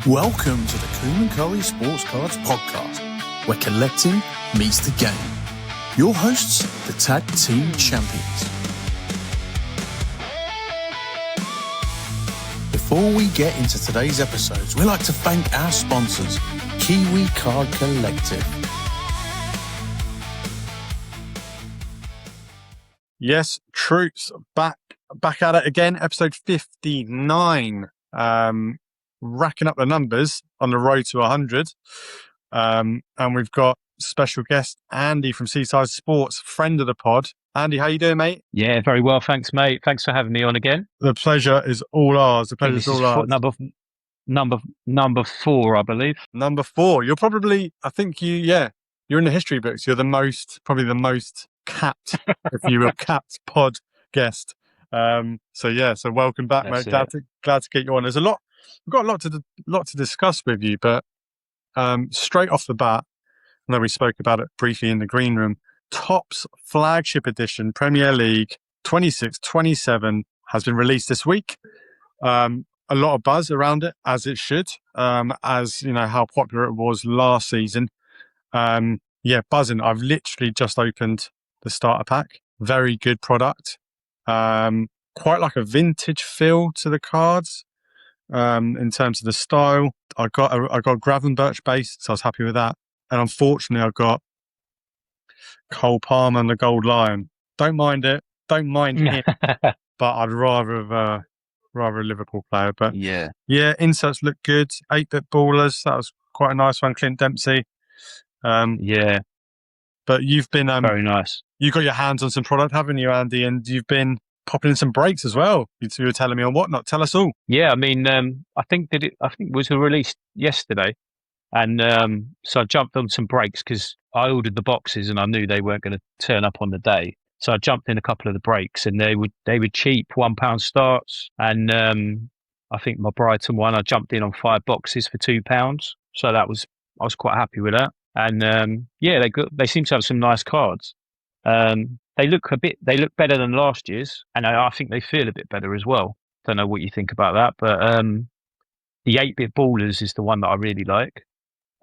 Welcome to the Coom Currie Sports Cards podcast, where collecting meets the game. Your hosts, the Tag Team Champions. Before we get into today's episodes, we'd like to thank our sponsors, Kiwi Card Collective. Yes, troops, back at it again, episode 59. Racking up the numbers on the road to 100. And we've got special guest Andy from Seaside Sports, friend of the pod. Andy, how you doing, mate? Yeah, very well, thanks, mate. Thanks for having me on again. The pleasure is all ours. Number 4, I believe. Number 4. You're probably, you're in the history books. You're probably the most capped, if you will, capped pod guest. So welcome back, mate. Glad to get you on. We've got a lot to discuss with you, but straight off the bat, I know we spoke about it briefly in the green room. Topps Flagship Edition Premier League 26-27 has been released this week. A lot of buzz around it, as it should, as you know how popular it was last season. Buzzing. I've literally just opened the starter pack. Very good product. Quite like a vintage feel to the cards. In terms of the style, I got Gravenberch base, so I was happy with that. And unfortunately, I got Cole Palmer and the Gold Lion. Don't mind him, but I'd rather a Liverpool player. But yeah, inserts look good. 8-bit ballers, that was quite a nice one. Clint Dempsey. But you've been very nice. You got your hands on some product, haven't you, Andy? And you've been popping in some breaks as well. You were telling me on whatnot. Tell us all. Yeah, I mean, I think it was released yesterday, and so I jumped on some breaks because I ordered the boxes and I knew they weren't going to turn up on the day. So I jumped in a couple of the breaks, and they were cheap, £1 starts, and I think my Brighton one I jumped in on 5 boxes for £2. So I was quite happy with that. And they seem to have some nice cards. They look better than last year's, and I think they feel a bit better as well. Don't know what you think about that, but the 8-bit ballers is the one that I really like.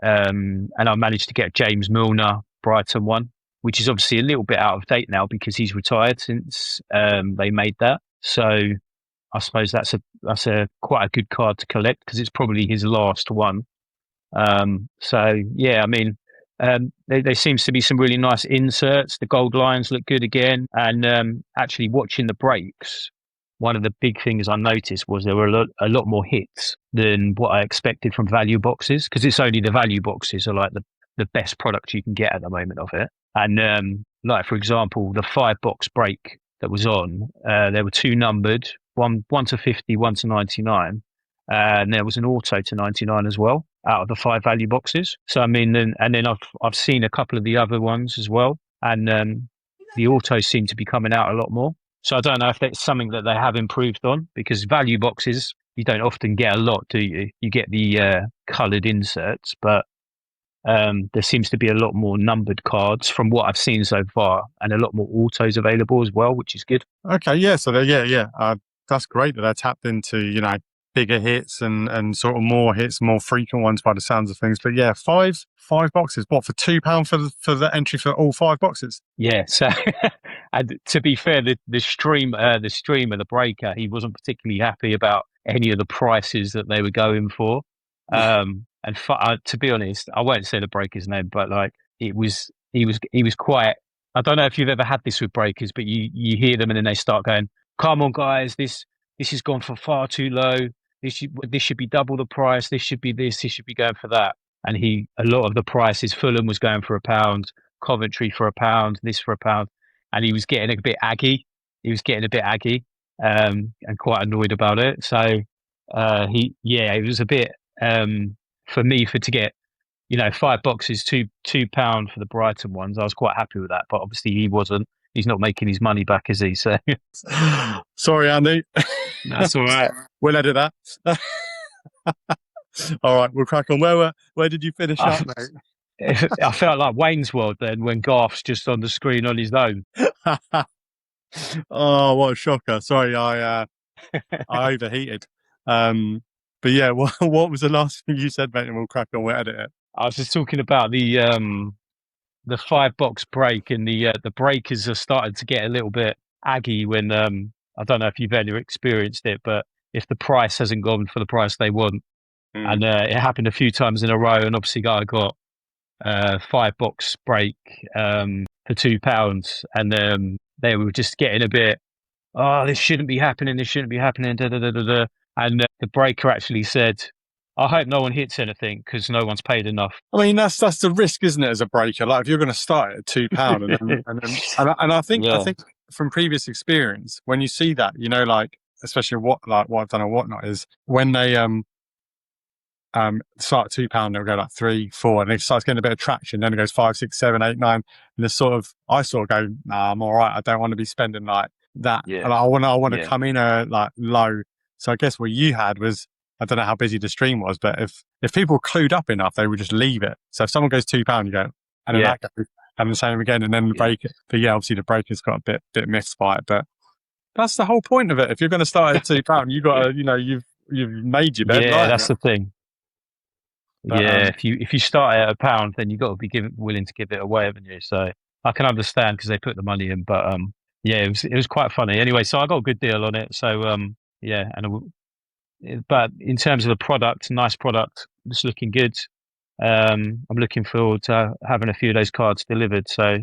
And I managed to get James Milner Brighton one, which is obviously a little bit out of date now because he's retired since they made that. So I suppose that's a quite a good card to collect because it's probably his last one. There seems to be some really nice inserts. The gold lines look good again. And actually watching the breaks, one of the big things I noticed was there were a lot more hits than what I expected from value boxes, because it's only the value boxes are like the best product you can get at the moment of it. And like, for example, the 5-box break that was on, there were 2 numbered, one to 50, one to 99. And there was an auto to 99 as well out of the 5 value boxes. So I mean, and then I've seen a couple of the other ones as well, and the autos seem to be coming out a lot more. So I don't know if that's something that they have improved on, because value boxes you don't often get a lot, do you? You get the coloured inserts, but there seems to be a lot more numbered cards from what I've seen so far, and a lot more autos available as well, which is good. Okay, so that's great that they're tapped into bigger hits and sort of more hits, more frequent ones by the sounds of things. But yeah, five boxes. What, for £2 for the entry for all 5 boxes? Yeah. So, and to be fair, the streamer, the breaker, he wasn't particularly happy about any of the prices that they were going for. To be honest, I won't say the breaker's name, but like he was quite. I don't know if you've ever had this with breakers, but you hear them and then they start going, "Come on, guys, this has gone for far too low. This should be double the price. This should be this. This should be going for that." And a lot of the prices, Fulham was going for £1, Coventry for £1, this for £1, and he was getting a bit aggy. And quite annoyed about it. So it was a bit for me to get 5 boxes, £2 for the Brighton ones. I was quite happy with that, but obviously he wasn't. He's not making his money back, is he? So sorry, Andy. That's all right. We'll edit that. All right, we'll crack on. Where did you finish up, mate? I felt like Wayne's World then when Garth's just on the screen on his own. Oh, what a shocker! Sorry, I I overheated. But yeah, what was the last thing you said, mate? And we'll crack on. We'll edit it. I was just talking about the 5-box break, and the breakers are starting to get a little bit aggy when I don't know if you've ever experienced it, but if the price hasn't gone for the price they want, and it happened a few times in a row, and obviously I got 5-box break for £2, and they were just getting a bit, oh, this shouldn't be happening, da, da, da, da, da. And the breaker actually said, I hope no one hits anything because no one's paid enough. I mean, that's the risk, isn't it, as a breaker? Like, if you're going to start at £2, and I think from previous experience, when you see that, you know, like especially what I've done or whatnot, is when they start at £2, they'll go like 3, 4, and it starts getting a bit of traction. Then it goes 5, 6, 7, 8, 9, and it's I sort of go, nah, I'm all right. I don't want to be spending like that. Yeah. And I want to come in like low. So I guess what you had was, I don't know how busy the stream was, but if people were clued up enough, they would just leave it. So if someone goes £2, you go, and then that goes, and the same again, and then the break. But yeah, obviously the breaker's got a bit missed by it, but that's the whole point of it. If you're going to start at £2, you got to, you know, you've made your bed. Yeah, that's the thing. But, if you start at £1, then you've got to be willing to give it away, haven't you? So I can understand because they put the money in, but yeah, it was quite funny. Anyway, so I got a good deal on it. So yeah, but in terms of the product, nice product, it's looking good. I'm looking forward to having a few of those cards delivered. So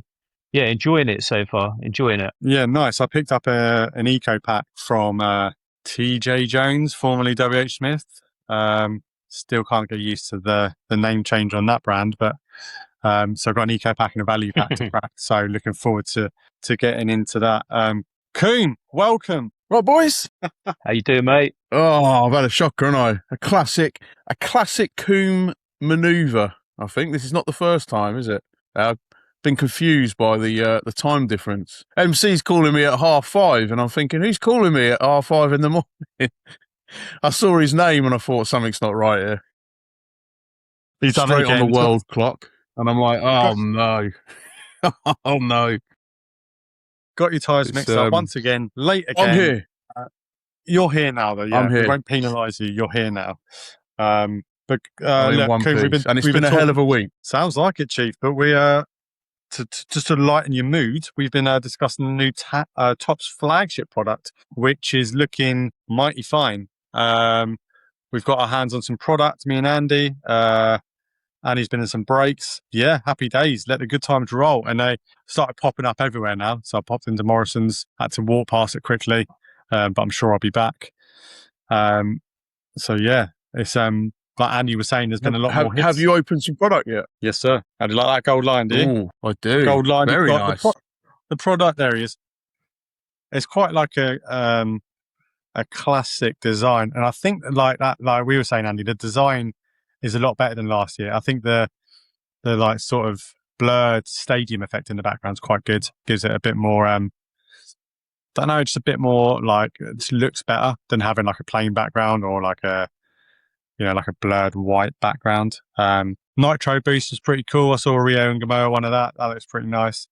yeah, enjoying it so far. Enjoying it. Yeah, nice. I picked up an eco pack from TJ Jones, formerly WH Smith. Still can't get used to the name change on that brand, but so I've got an eco pack and a value pack to crack. So looking forward to getting into that. Coom, welcome. Right, boys. How you doing, mate? Oh, I've had a shocker, haven't I? A classic Coom manoeuvre. I think this is not the first time, is it? I've been confused by the time difference. MC's calling me at 5:30, and I'm thinking, who's calling me at 5:30 in the morning? I saw his name and I thought something's not right here. He's done straight it again. on the world clock, and I'm like, oh no, oh no. Got your tyres mixed up once again. Late again. I'm here. You're here now, though. Yeah, I'm here. We won't penalise you. You're here now. But in look, one Coom, piece. And it's been a hell of a week. Sounds like it, Chief. But we just to lighten your mood, we've been discussing the new Topps flagship product, which is looking mighty fine. We've got our hands on some product, me and Andy. Andy's been in some breaks. Yeah, happy days. Let the good times roll. And they started popping up everywhere now. So I popped into Morrison's, had to walk past it quickly, but I'm sure I'll be back. So yeah, it's like Andy was saying, there's been a lot more hits. Have you opened some product yet? Yes, sir. How do you like that gold line, do you? Ooh, I do. Gold line. Very nice. The product, there he is. It's quite like a classic design. And I think like we were saying, Andy, the design is a lot better than last year. I think the like sort of blurred stadium effect in the background is quite good. Gives it a bit more, don't know, just a bit more like, it just looks better than having like a plain background or like a, you know, like a blurred white background. Nitro boost is pretty cool. I saw a Rio and Gamoa one of that. That looks pretty nice.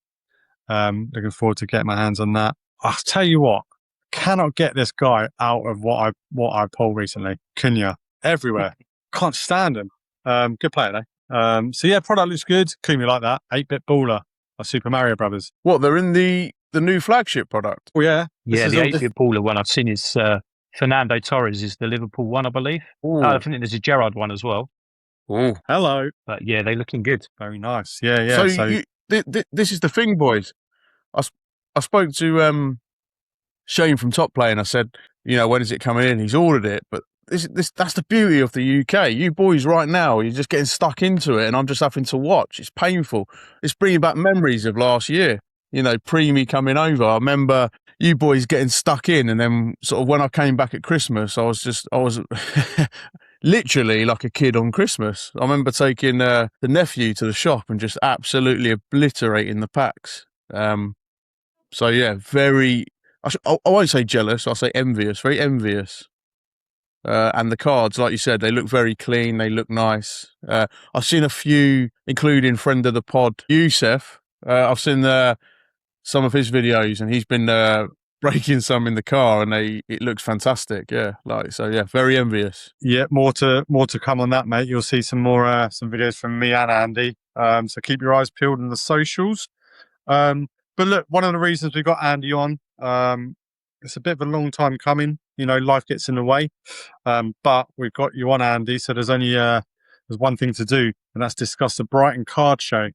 Looking forward to getting my hands on that. I'll tell you what, cannot get this guy out of what I pulled recently. Cunha, everywhere. Can't stand him. Good player though. So yeah, product looks good. Coom, you like that? 8-bit baller, like Super Mario Brothers. What, they're in the new flagship product? Oh yeah. Yeah, the 8-bit baller one I've seen is Fernando Torres is the Liverpool one, I believe. I think there's a Gerrard one as well. Oh, hello. But yeah, they're looking good. Very nice. Yeah, yeah. So this is the thing, boys. I spoke to Shane from Top Play and I said, you know, when is it coming in? He's ordered it, but that's the beauty of the UK. You boys right now, you're just getting stuck into it and I'm just having to watch. It's painful. It's bringing back memories of last year. You know, pre-me coming over. I remember you boys getting stuck in, and then sort of when I came back at Christmas, I was literally like a kid on Christmas. I remember taking the nephew to the shop and just absolutely obliterating the packs. So yeah, I won't say jealous, I'll say envious, very envious. And the cards, like you said, they look very clean, they look nice. I've seen a few, including friend of the pod, Youssef. I've seen some of his videos, and he's been breaking some in the car, and it looks fantastic. Yeah, very envious. Yeah, more to come on that, mate. You'll see some more some videos from me and Andy. So keep your eyes peeled on the socials. But look, one of the reasons we got Andy on, it's a bit of a long time coming. Life gets in the way, but we've got you on, Andy. So there's only there's one thing to do, and that's discuss the Brighton Card Show.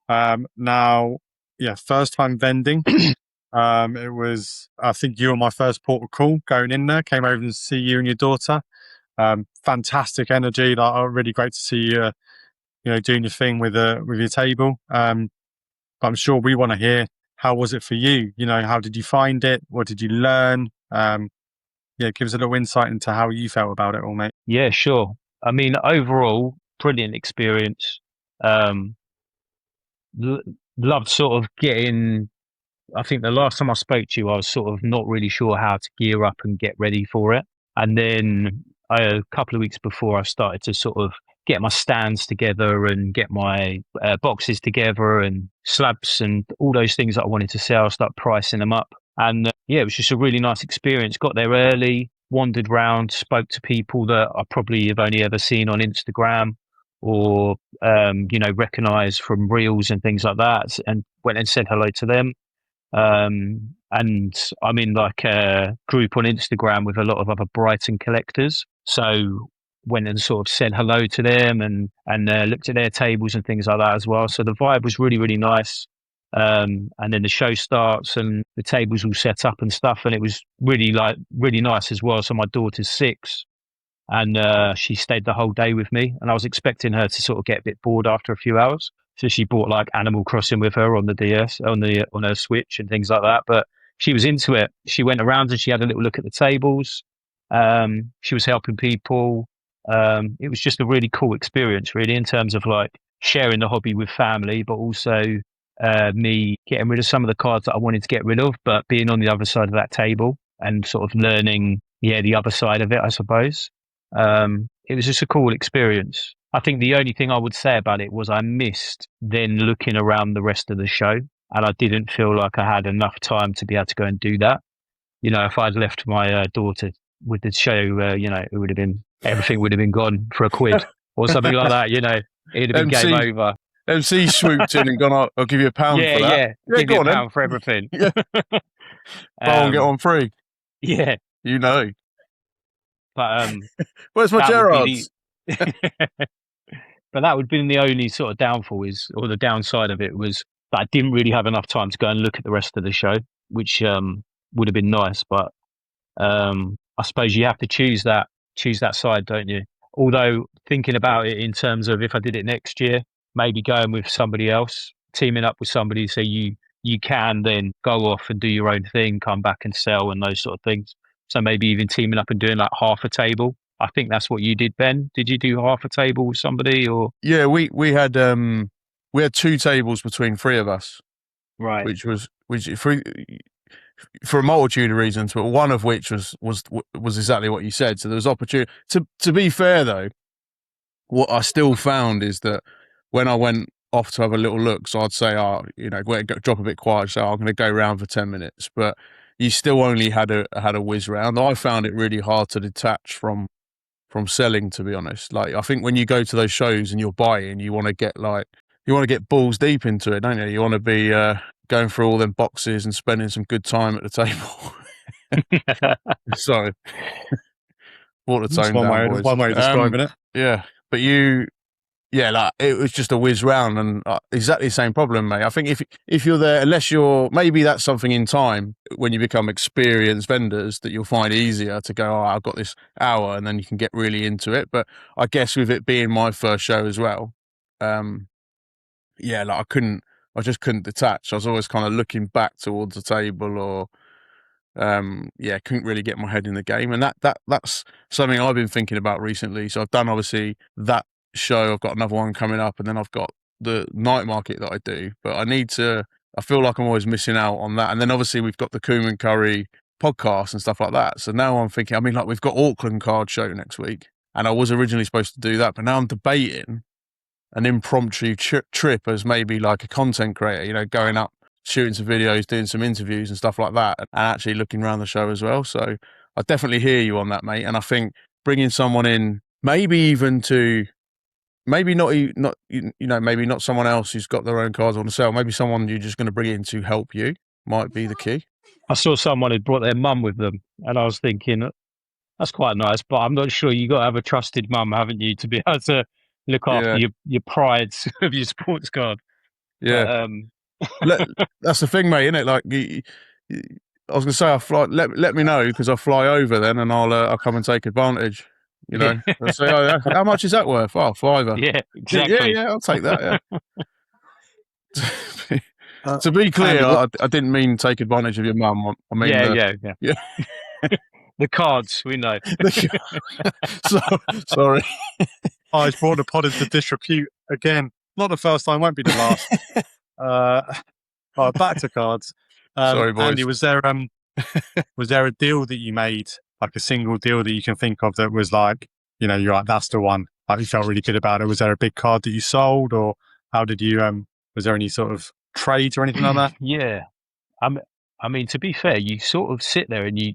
Now, yeah, first time vending. It was, I think, you were my first port of call going in there. Came over to see you and your daughter. Fantastic energy. Really great to see you, doing your thing with your table. But I'm sure we want to hear, how was it for you? How did you find it? What did you learn? Give us a little insight into how you felt about it all, mate. Yeah, sure. I mean, overall, brilliant experience. Loved sort of getting. I think the last time I spoke to you, I was sort of not really sure how to gear up and get ready for it. And then a couple of weeks before, I started to sort of get my stands together and get my boxes together and slabs and all those things that I wanted to sell, start pricing them up. And it was just a really nice experience. Got there early, wandered around, spoke to people that I probably have only ever seen on Instagram or, recognized from reels and things like that, and went and said hello to them. And I'm in like a group on Instagram with a lot of other Brighton collectors. So went and sort of said hello to them and looked at their tables and things like that as well. So the vibe was really, really nice. And then the show starts and the tables all set up and stuff. And it was really nice as well. So my daughter's 6 and she stayed the whole day with me. And I was expecting her to sort of get a bit bored after a few hours. So she bought like Animal Crossing with her on the DS, on her Switch and things like that. But she was into it. She went around and she had a little look at the tables. She was helping people. It was just a really cool experience, really, in terms of like sharing the hobby with family, but also me getting rid of some of the cards that I wanted to get rid of, but being on the other side of that table and sort of learning, the other side of it, I suppose. It was just a cool experience. I think the only thing I would say about it was I missed then looking around the rest of the show, and I didn't feel like I had enough time to be able to go and do that. If I'd left my daughter with the show, it would have been, everything would have been gone for a quid or something like that. It'd have been game over. MC swooped in and gone, I'll give you £1 for that. Yeah, give you £1 for everything. Yeah. Buy one, get one free. Yeah. But where's my Gerards? But that would have been the only sort of downfall or the downside of it was that I didn't really have enough time to go and look at the rest of the show, which would have been nice. But I suppose you have to choose that side, don't you? Although thinking about it in terms of if I did it next year, maybe going with somebody else, teaming up with somebody so you can then go off and do your own thing, come back and sell and those sort of things. So maybe even teaming up and doing like half a table. I think that's what you did, Ben. Did you do half a table with somebody or? Yeah, we had 2 tables between 3 of us. Right. Which for a multitude of reasons, but one of which was exactly what you said. So there was opportunity. To be fair though, what I still found is that when I went off to have a little look, so I'd say, drop a bit quiet, so I'm going to go round for 10 minutes, but you still only had a whiz round. I found it really hard to detach from selling, to be honest. Like, I think when you go to those shows and you're buying, you want to get balls deep into it, don't you? You want to be going through all them boxes and spending some good time at the table. Sorry. Brought the tone down, boys. One way of describing it. Yeah. But it was just a whiz round and exactly the same problem, mate. I think if you're there, maybe that's something in time when you become experienced vendors that you'll find easier to go, I've got this hour, and then you can get really into it. But I guess with it being my first show as well, I just couldn't detach. I was always kind of looking back towards the table or, couldn't really get my head in the game. And that's something I've been thinking about recently. So I've done obviously that show. I've got another one coming up, and then I've got the night market that I do. But I feel like I'm always missing out on that. And then obviously we've got the Coom Currie podcast and stuff like that. So now I'm thinking, we've got Auckland Card Show next week, and I was originally supposed to do that, but now I'm debating an impromptu trip as maybe like a content creator, going up shooting some videos, doing some interviews and stuff like that, and actually looking around the show as well. So I definitely hear you on that, mate. And I think bringing someone in, maybe maybe not someone else who's got their own cards on the sale. Maybe someone you're just going to bring in to help you might be the key. I saw someone had brought their mum with them, and I was thinking, that's quite nice, but I'm not sure. You got to have a trusted mum, haven't you, to be able to look after your prides of your sports card. Yeah, but, that's the thing, mate, isn't it? Like, I was going to say, I fly. Let me know, because I'll fly over then, and I'll come and take advantage. You know, I'll say, oh, how much is that worth? Oh, $5. Yeah, exactly. Yeah, I'll take that. Yeah. To be clear, I didn't mean take advantage of your mum. I mean, yeah. The cards, we know. Sorry. I brought the pod into disrepute again. Not the first time, won't be the last. Back to cards. Sorry, boys. Andy, was there a deal that you made, like a single deal that you can think of that was like, you're like, that's the one, like you felt really good about it? Was there a big card that you sold, or how did you, was there any sort of trades or anything like that? Yeah. I mean, to be fair, you sort of sit there and you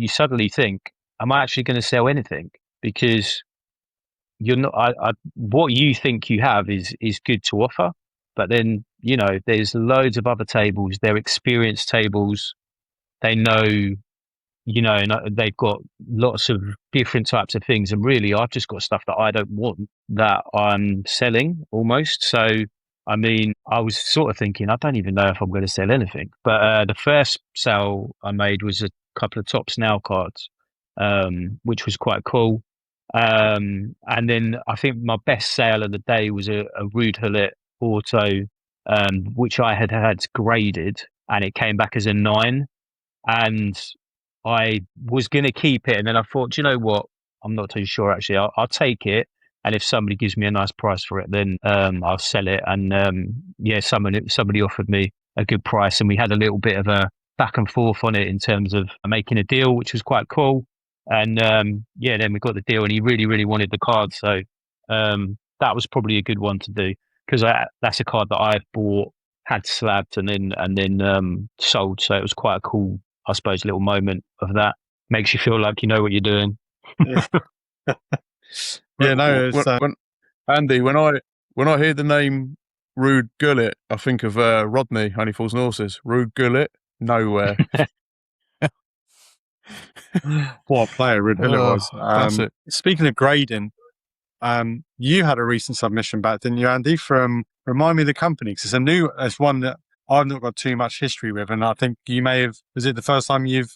suddenly think, am I actually going to sell anything? Because you're not, what you think you have is good to offer, but then, there's loads of other tables. They're experienced tables. They know, and they've got lots of different types of things. And really, I've just got stuff that I don't want that I'm selling almost. So, I mean, I was sort of thinking, I don't even know if I'm going to sell anything. But the first sale I made was a couple of Topps Now cards, which was quite cool. And then I think my best sale of the day was a Ruud Gullit auto, which I had graded, and it came back as a 9. And I was going to keep it. And then I thought, do you know what? I'm not too sure, actually. I'll take it. And if somebody gives me a nice price for it, then I'll sell it. And somebody offered me a good price, and we had a little bit of a back and forth on it in terms of making a deal, which was quite cool. And then we got the deal, and he really, really wanted the card. So that was probably a good one to do, because that's a card that I've bought, had slabbed, and then sold. So it was quite a cool, I suppose, little moment of that. Makes you feel like you know what you're doing. Andy, when I hear the name Ruud Gullit, I think of Rodney, Honey Falls and Horses. Ruud Gullit, nowhere. What a player Ruud Gullit was. That's it. Speaking of grading, you had a recent submission back, didn't you, Andy? Remind me of the company, because it's one that I've not got too much history with, and I think you may have. Was it the first time you've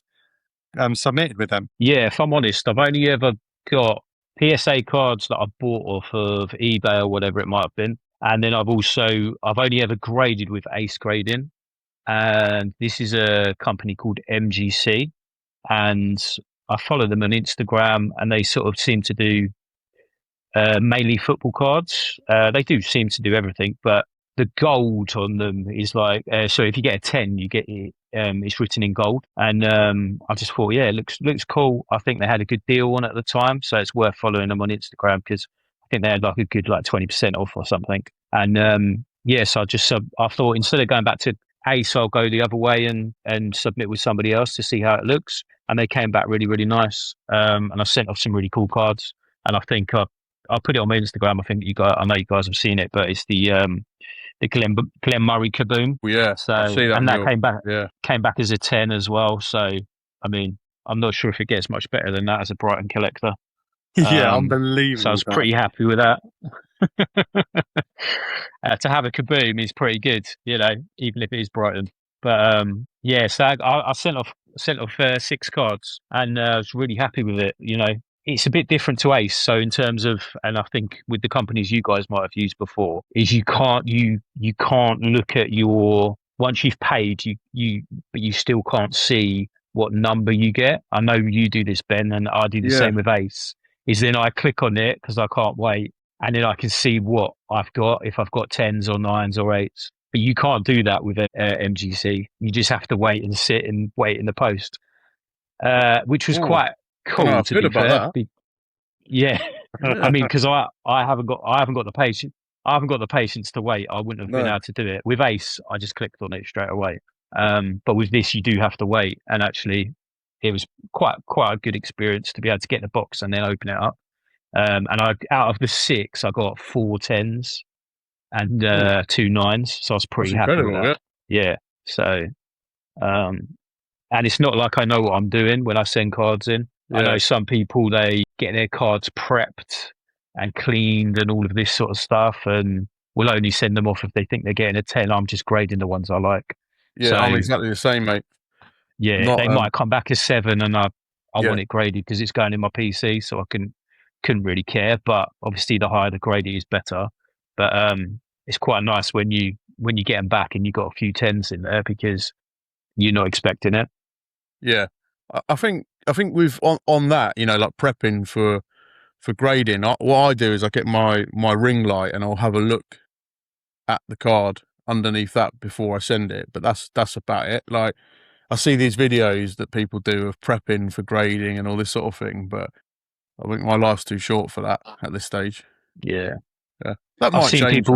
submitted with them? Yeah, if I'm honest, I've only ever got PSA cards that I bought off of eBay or whatever it might have been, and then I've only ever graded with Ace Grading, and this is a company called MGC, and I follow them on Instagram, and they sort of seem to do mainly football cards. They do seem to do everything, but the gold on them is like, so if you get a 10, you get it, it's written in gold. And I just thought, it looks cool. I think they had a good deal on it at the time, so it's worth following them on Instagram, because I think they had like a good 20% off or something. And so I thought, instead of going back to Ace, I'll go the other way and submit with somebody else to see how it looks. And they came back really, really nice. And I sent off some really cool cards. And I think I'll put it on my Instagram. I know you guys have seen it, but it's the Glenn Murray Kaboom. Yeah, so I see that, and that came back as a 10 as well. So I mean, I'm not sure if it gets much better than that as a Brighton collector. Unbelievable. So I was pretty happy with that. To have a Kaboom is pretty good, even if it is Brighton. But so I sent off 6 cards, and I was really happy with it. It's a bit different to Ace. So in terms of, and I think with the companies you guys might have used before, is you can't look at your, once you've paid, but you still can't see what number you get. I know you do this, Ben, and I do the same with Ace. Is then I click on it because I can't wait, and then I can see what I've got, if I've got 10s or 9s or 8s. But you can't do that with MGC. You just have to wait and sit and wait in the post, which was quite cool, to be fair. Yeah, I mean, because I haven't got the page. I haven't got the patience to wait. I wouldn't have been able to do it. With Ace, I just clicked on it straight away. But with this, you do have to wait. And actually, it was quite a good experience to be able to get the box and then open it up. And out of the 6, I got 4 10s and 2 9s. So I was pretty happy with that. Yeah. So, and it's not like I know what I'm doing when I send cards in. I know some people, they get their cards prepped and cleaned and all of this sort of stuff, and will only send them off if they think they're getting a 10. I'm just grading the ones I like. Yeah, so, I'm exactly the same, mate. Yeah, they might come back as 7 and I want it graded because it's going in my PC, so I couldn't really care. But obviously the higher the grade is better. But it's quite nice when you get them back and you got a few 10s in there because you're not expecting it. Yeah. I think with on that, like prepping for grading, what I do is I get my ring light and I'll have a look at the card underneath that before I send it. But that's about it. Like, I see these videos that people do of prepping for grading and all this sort of thing, but I think my life's too short for that at this stage. Yeah. That might change.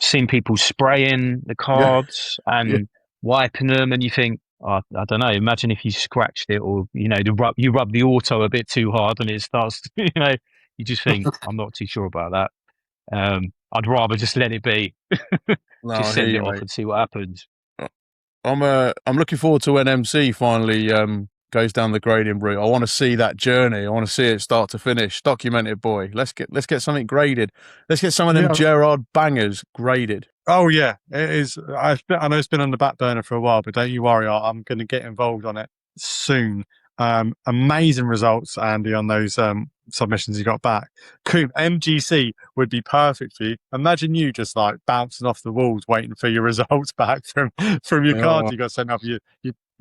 Seen people spraying the cards and wiping them, and you think, I don't know. Imagine if you scratched it, or you rub the auto a bit too hard, and it starts. You just think, I'm not too sure about that. I'd rather just let it be. Just send it off and see what happens. I'm looking forward to when MC finally goes down the grading route. I want to see that journey. I want to see it start to finish. Document it, boy. Let's get something graded. Let's get some of them Gerard bangers graded. Oh yeah, it is. I know it's been on the back burner for a while, but don't you worry, I'm going to get involved on it soon. Amazing results, Andy, on those submissions you got back. Coom, MGC would be perfect for you. Imagine you just like bouncing off the walls, waiting for your results back from your cards you got sent up. Your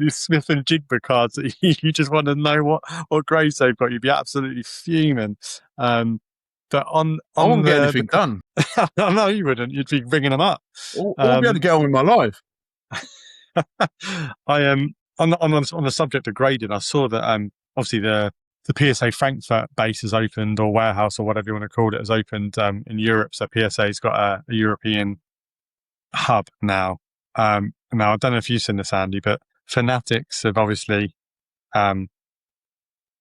Smith and Jigba cards that you just want to know what grades they've got. You'd be absolutely fuming. But I won't get anything done. No, you wouldn't. You'd be ringing them up. I won't be able to get on with my life. I am on the subject of grading. I saw that obviously the PSA Frankfurt base has opened, or warehouse, or whatever you want to call it, has opened in Europe. So PSA's got a European hub now. Now I don't know if you've seen this, Andy, but Fanatics have obviously are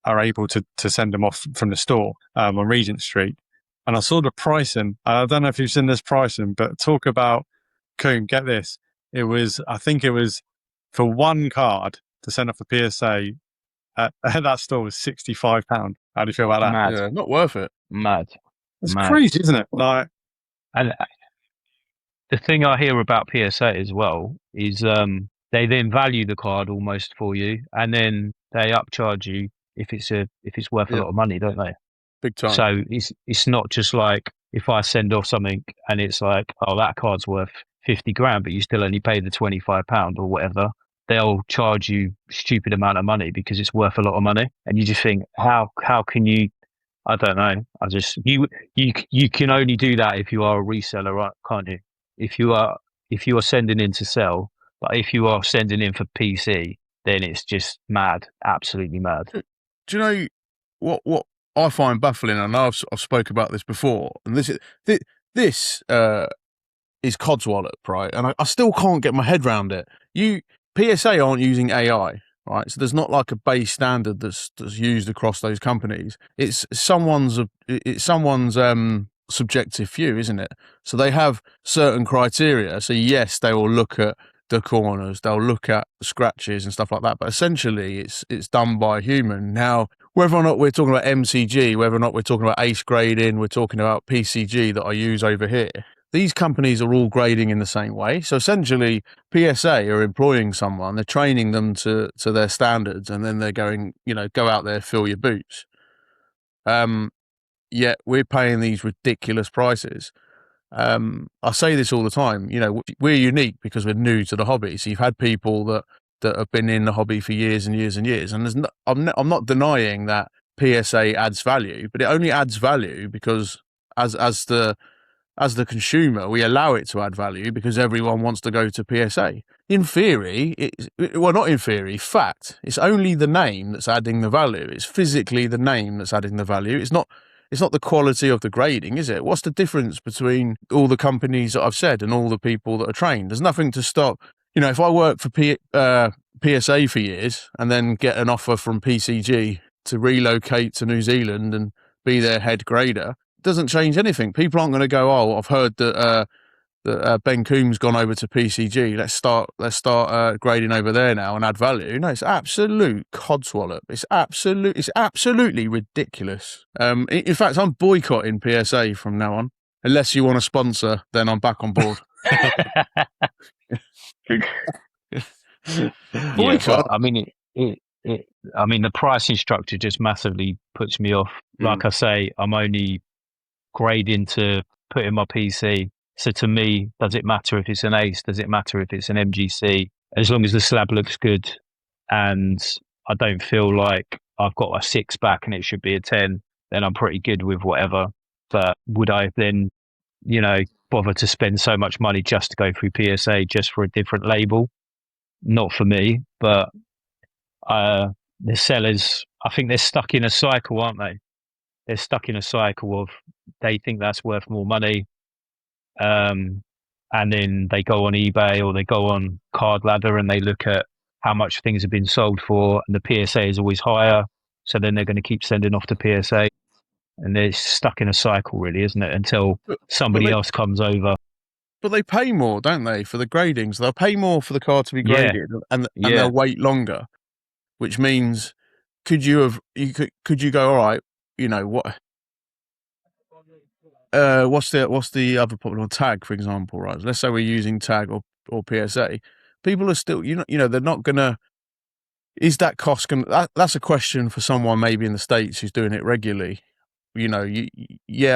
able to send them off from the store on Regent Street. And I saw the pricing. I don't know if you've seen this pricing, but talk about, Coom, get this. I think it was for one card to send off a PSA at that store was £65. How do you feel about that? Mad. Yeah, not worth it. Mad. It's crazy, isn't it? Like, and the thing I hear about PSA as well is they then value the card almost for you, and then they upcharge you if it's worth a lot of money, don't they? Big time. So it's not just like if I send off something and it's like, oh, that card's worth 50 grand, but you still only pay the £25 or whatever. They'll charge you a stupid amount of money because it's worth a lot of money, and you just think, how can you? I don't know. You can only do that if you are a reseller, right? Can't you? If you are sending in to sell, but if you are sending in for PC, then it's just mad, absolutely mad. Do you know what I find baffling? I know I've spoke about this before, and this is Codswollop, right? And I still can't get my head around it. PSA aren't using AI, right? So there's not like a base standard that's used across those companies. It's someone's subjective view, isn't it? So they have certain criteria. So yes, they will look at the corners, they'll look at scratches and stuff like that. But essentially, it's done by a human. Now, whether or not we're talking about MCG, whether or not we're talking about Ace grading, we're talking about PCG that I use over here. These companies are all grading in the same way. So essentially, PSA are employing someone, they're training them to their standards, and then they're going, go out there, fill your boots. Yet we're paying these ridiculous prices. I say this all the time, we're unique because we're new to the hobby. So you've had people that have been in the hobby for years and years and years. And I'm not denying that PSA adds value, but it only adds value because as the consumer, we allow it to add value because everyone wants to go to PSA. In theory, not in theory, fact, it's only the name that's adding the value. It's physically the name that's adding the value. It's not it's not the quality of the grading, is it? What's the difference between all the companies that I've said and all the people that are trained? There's nothing to stop. You know, if I work for PSA for years and then get an offer from PCG to relocate to New Zealand and be their head grader, it doesn't change anything. People aren't going to go, oh, I've heard that Ben Coom's gone over to PCG. Let's start grading over there now and add value. No, it's absolute codswollop. It's absolutely ridiculous. In fact, I'm boycotting PSA from now on. Unless you want to sponsor, then I'm back on board. Boycott. I mean, I mean, the pricing structure just massively puts me off. Like I say, I'm only grading to put in my PC. So to me, does it matter if it's an ace? Does it matter if it's an MGC? As long as the slab looks good and I don't feel like I've got a 6 back and it should be a 10, then I'm pretty good with whatever. But would I then, you know, bother to spend so much money just to go through PSA just for a different label? Not for me, but the sellers, I think they're stuck in a cycle, aren't they? They're stuck in a cycle of they think that's worth more money. And then they go on eBay or they go on Card Ladder and they look at how much things have been sold for, and the PSA is always higher. So then they're going to keep sending off to PSA, and they're stuck in a cycle, really, isn't it? Until somebody else comes over. But they pay more, don't they, for the gradings? They'll pay more for the card to be graded, and they'll wait longer, which means could you go, all right, you know what? What's the other popular one? Tag, for example, right? Let's say we're using Tag or PSA. People are still, you know, they're not gonna. Is that cost gonna? That's a question for someone maybe in the States who's doing it regularly. You know,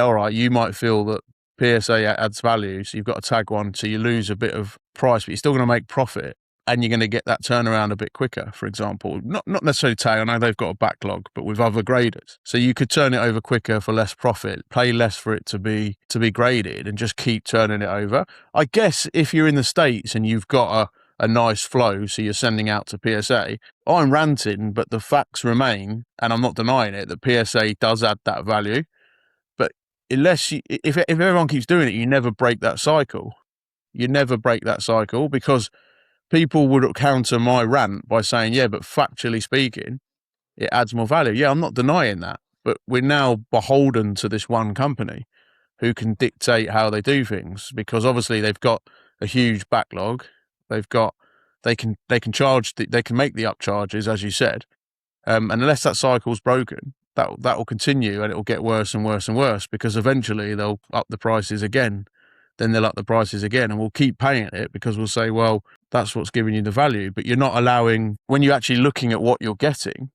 all right, you might feel that PSA adds value, so you've got a Tag one, so you lose a bit of price, but you're still going to make profit, and you're going to get that turnaround a bit quicker. For example, not necessarily Tag. I know they've got a backlog, but with other graders, so you could turn it over quicker for less profit, pay less for it to be graded, and just keep turning it over. I guess if you're in the States and you've got a nice flow, so you're sending out to PSA. I'm ranting, but the facts remain, and I'm not denying it, that PSA does add that value. But if everyone keeps doing it, you never break that cycle. You never break that cycle, because people would counter my rant by saying, yeah, but factually speaking, it adds more value. Yeah, I'm not denying that, but we're now beholden to this one company who can dictate how they do things, because obviously they've got a huge backlog. They can charge, they can make the upcharges, as you said, and unless that cycle's broken, that will continue, and it will get worse and worse and worse, because eventually they'll up the prices again. Then they'll up the prices again, and we'll keep paying it because we'll say, well, that's what's giving you the value. But you're not allowing, when you're actually looking at what you're getting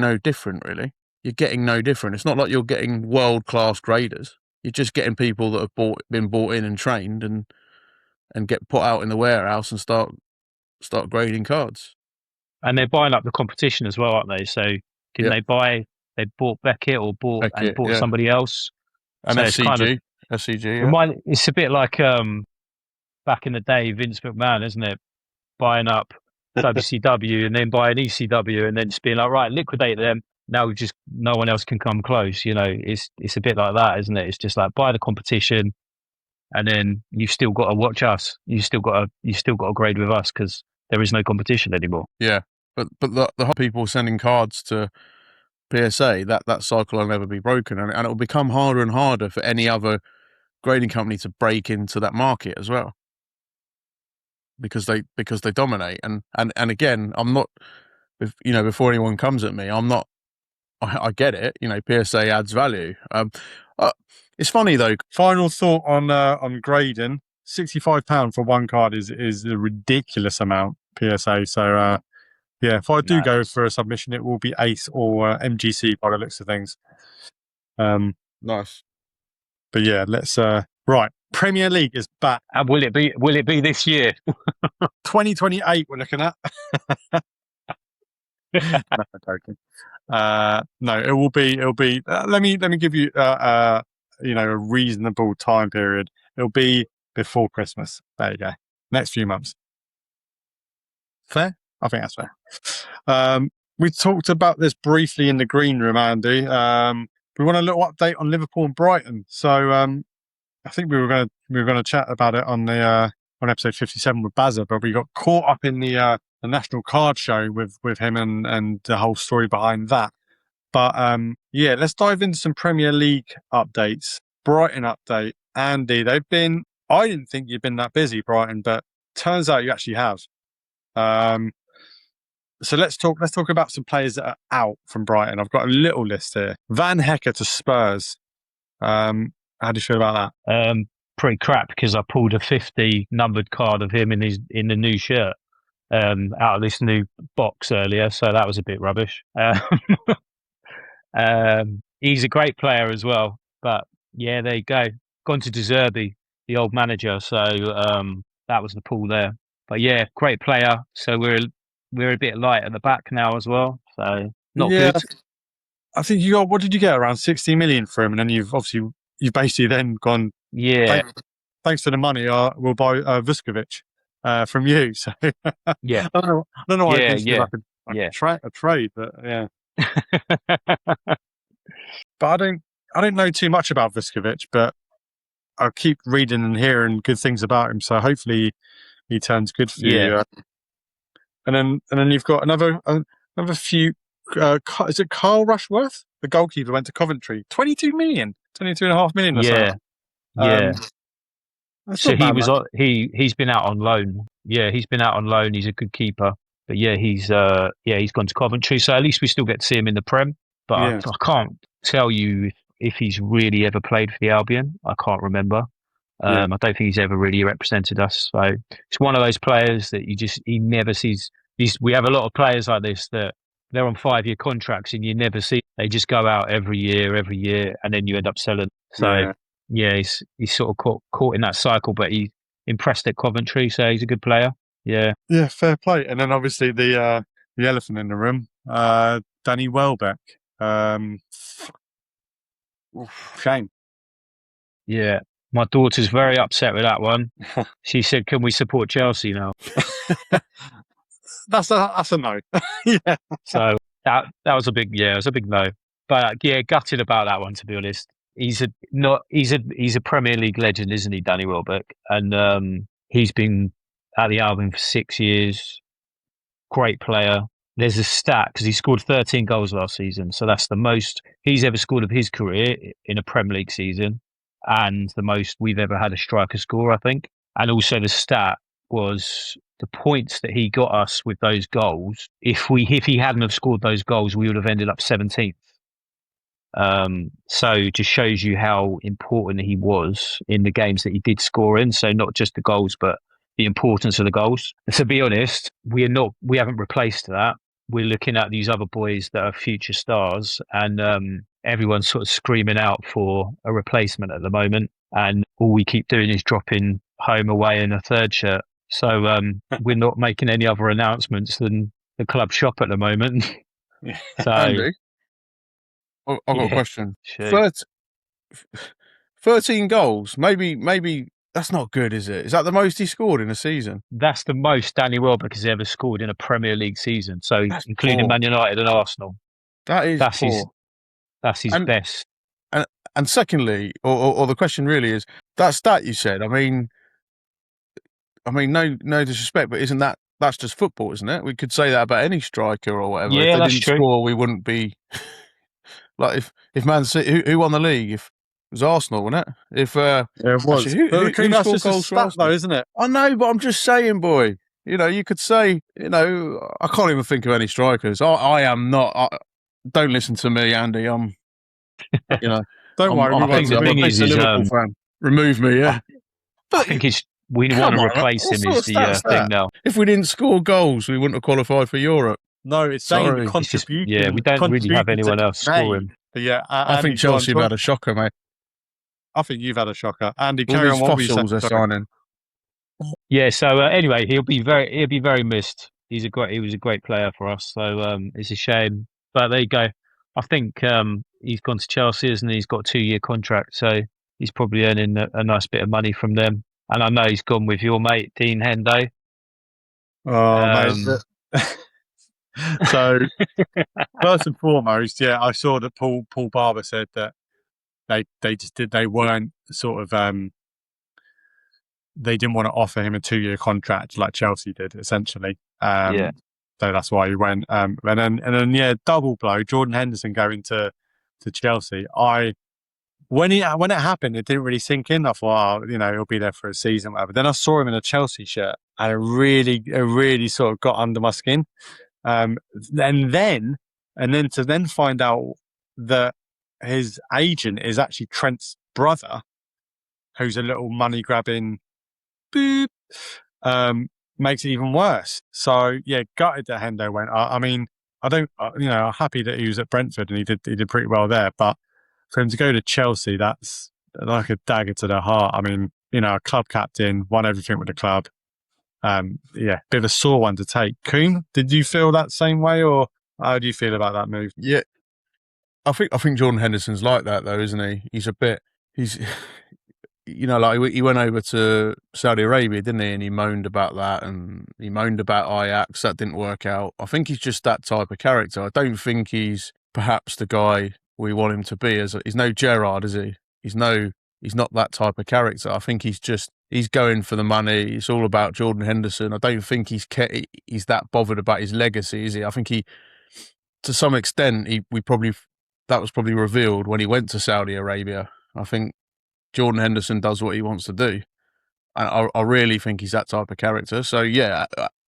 no different, really. You're getting no different. It's not like you're getting world-class graders. You're just getting people that have been bought in and trained and get put out in the warehouse and start grading cards. And they're buying up the competition as well, aren't they? So they bought Beckett or bought somebody else. And so SCG. It's a bit like back in the day, Vince McMahon, isn't it? Buying up WCW and then buying ECW and then just being like, right, liquidate them. Now just no one else can come close. You know, it's a bit like that, isn't it? It's just like buy the competition, and then you've still got to watch us. You still got to grade with us because there is no competition anymore. Yeah, but the whole people sending cards to PSA, that cycle will never be broken, and it will become harder and harder for any other grading company to break into that market as well, because they dominate. And again, I'm not, you know, before anyone comes at me, I'm not. I get it. You know, PSA adds value. It's funny though. Final thought on grading: £65 for one card is a ridiculous amount. PSA. So if I do go for a submission, it will be Ace or MGC by the looks of things. Nice. But yeah, let's right. Premier League is back. And will it be this year? 2028 we're looking at. No, joking. No, it will be. Let me give you a reasonable time period. It'll be before Christmas. There you go. Next few months. Fair? I think that's fair. We talked about this briefly in the green room, Andy. we want a little update on Liverpool and Brighton. So I think we were going to chat about it on the on episode 57 with Bazza, but we got caught up in the National Card Show with him and the whole story behind that. But yeah, let's dive into some Premier League updates. Brighton update, Andy. I didn't think you'd been that busy, Brighton, but turns out you actually have. So let's talk about some players that are out from Brighton. I've got a little list here. Van Hecker to Spurs. How do you feel about that? Pretty crap, because I pulled a 50 numbered card of him in the new shirt out of this new box earlier, so that was a bit rubbish. He's a great player as well, but yeah, there you go. Gone to De Zerbi, the old manager, so that was the pull there. But yeah, great player. So we're a bit light at the back now as well, so not good. I think you got, what did you get, around 60 million for him, and then you've basically then gone, thanks to the money, we'll buy Vuskovic from you. So yeah, I don't know why I think a trade, but yeah. But I don't know too much about Vuskovic, but I keep reading and hearing good things about him, so hopefully he turns good for you. And then you've got another few. Is it Carl Rushworth, the goalkeeper, went to Coventry? 22 million, 22.5 million. Or yeah. So he's been out on loan. Yeah, he's been out on loan. He's a good keeper, but he's gone to Coventry. So at least we still get to see him in the Prem. But I can't tell you if he's really ever played for the Albion. I can't remember. I don't think he's ever really represented us. So it's one of those players that he never sees. We have a lot of players like this that they're on 5-year contracts and you never see. They just go out every year, and then you end up selling. So he's sort of caught in that cycle, but he's impressed at Coventry, so he's a good player. Yeah, fair play. And then obviously the elephant in the room, Danny Welbeck. Shame. Yeah, my daughter's very upset with that one. She said, "Can we support Chelsea now?" That's a no. Yeah. So that was a big no. But gutted about that one, to be honest. He's a Premier League legend, isn't he, Danny Welbeck? And he's been at the Albion for 6 years. Great player. There's a stat because he scored 13 goals last season, so that's the most he's ever scored of his career in a Premier League season, and the most we've ever had a striker score, I think. And also the stat was the points that he got us with those goals. If he hadn't have scored those goals, we would have ended up 17th. So it just shows you how important he was in the games that he did score in. So not just the goals, but the importance of the goals. And to be honest, we haven't replaced that. We're looking at these other boys that are future stars, and everyone's sort of screaming out for a replacement at the moment. And all we keep doing is dropping home, away, and a third shirt. So we're not making any other announcements than the club shop at the moment. So, Andy, I've got a question. 13 goals. Maybe that's not good, is it? Is that the most he scored in a season? That's the most Danny Welbeck has ever scored in a Premier League season. So including poor. Man United and Arsenal. That's poor. That's his best. And secondly, or the question really is, that stat you said, I mean, no disrespect, but that's just football, isn't it? We could say that about any striker or whatever. Yeah, if they that's didn't true. Score, we wouldn't be like if Man City, who won the league? If it was Arsenal, wasn't it? If it was. Actually, who that's scored just a goals stat, though, isn't it? I know, but I'm just saying, boy. You could say, I can't even think of any strikers. I am not. Don't listen to me, Andy. I'm. Don't worry. I think the thing is, Liverpool fan. Remove me, yeah. I think we want to replace him is the thing now. If we didn't score goals, we wouldn't have qualified for Europe. No, it's saying contribution. We don't really have anyone else scoring. But yeah, I think Chelsea have had a shocker, mate. I think you've had a shocker. Andy, all carry these on. fossils they're signing. Yeah. So anyway, he'll be very missed. He was a great player for us. So it's a shame, but there you go. I think he's gone to Chelsea, isn't he? He's got a 2-year contract, so he's probably earning a nice bit of money from them. And I know he's gone with your mate Dean Hendo. Oh, mate. So first and foremost, yeah, I saw that Paul Barber said that they weren't sort of they didn't want to offer him a 2-year contract like Chelsea did, essentially. Yeah. So that's why he went. And then yeah, double blow. Jordan Henderson going to Chelsea. When it happened, it didn't really sink in. I thought, he'll be there for a season, whatever. Then I saw him in a Chelsea shirt, and it really sort of got under my skin. And then to find out that his agent is actually Trent's brother, who's a little money grabbing boop, makes it even worse. So yeah, gutted that Hendo went. I mean, I'm happy that he was at Brentford and he did pretty well there, but for him to go to Chelsea, that's like a dagger to the heart. I mean, a club captain, won everything with the club. Yeah, bit of a sore one to take. Coom, did you feel that same way, or how do you feel about that move? Yeah, I think Jordan Henderson's like that though, isn't he? He's like he went over to Saudi Arabia, didn't he? And he moaned about that, and he moaned about Ajax. That didn't work out. I think he's just that type of character. I don't think he's perhaps the guy we want him to be. He's no Gerrard, is he? He's not that type of character. I think he's going for the money. It's all about Jordan Henderson. I don't think he's that bothered about his legacy, is he? I think to some extent, that was probably revealed when he went to Saudi Arabia. I think Jordan Henderson does what he wants to do. And I really think he's that type of character. So yeah,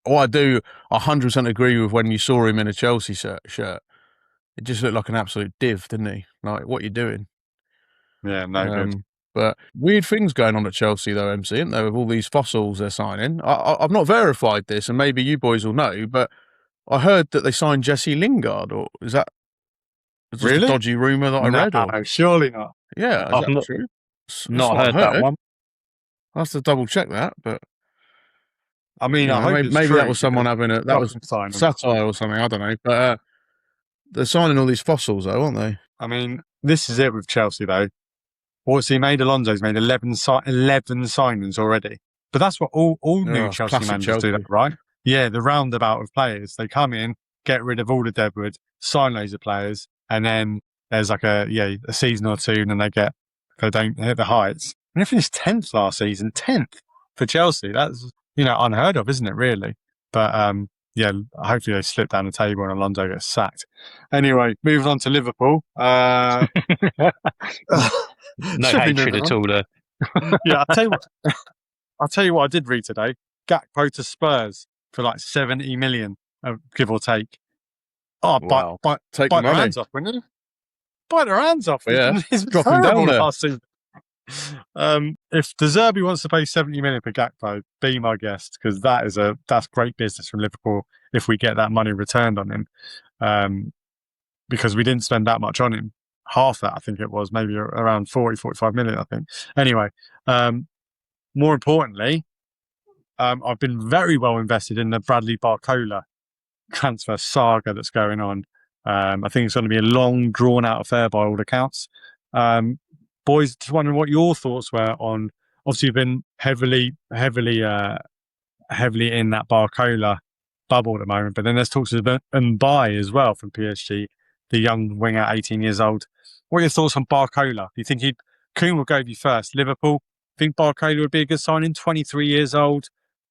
I do 100% agree with when you saw him in a Chelsea shirt. It just looked like an absolute div, didn't he? Like, what are you doing? Yeah, no good. But weird things going on at Chelsea, though, MC, isn't there, with all these fossils they're signing? I've not verified this, and maybe you boys will know, but I heard that they signed Jesse Lingard, or is that really a dodgy rumour that I read? No, surely not. Yeah, is that true? Not heard that one. I'll have to double check that, but I mean, I hope maybe that was someone having that was satire or something. I don't know, but they're signing all these fossils, though, aren't they? I mean, this is it with Chelsea, though. What's he made? Alonso's made 11 signings already. But that's what all new Chelsea managers do, that, right? Yeah, the roundabout of players. They come in, get rid of all the deadwood, sign loads of players, and then there's like a season or two, and then they don't hit the heights. And they finished 10th last season, 10th for Chelsea. That's unheard of, isn't it? Really, but yeah, hopefully they slip down the table and Alonso gets sacked. Anyway, moving on to Liverpool. No hatred at all there. Yeah, I'll tell you what I did read today. Gakpo to Spurs for like 70 million, give or take. Oh, wow. bite their hands off, wouldn't you? Bite their hands off. Yeah, it's dropping down there. Last season. If De Zerbi wants to pay 70 million for Gakpo, be my guest, because that's great business from Liverpool if we get that money returned on him. Because we didn't spend that much on him. Half that, I think it was, maybe around 45 million, I think. Anyway, more importantly, I've been very well invested in the Bradley Barcola transfer saga that's going on. I think it's going to be a long, drawn-out affair by all accounts. Boys, just wondering what your thoughts were on. Obviously, you've been heavily in that Barcola bubble at the moment, but then there's talks of Mbaye as well from PSG, the young winger, 18 years old. What are your thoughts on Barcola? Do you think Coom will go with you first? Liverpool, think Barcola would be a good signing? 23 years old,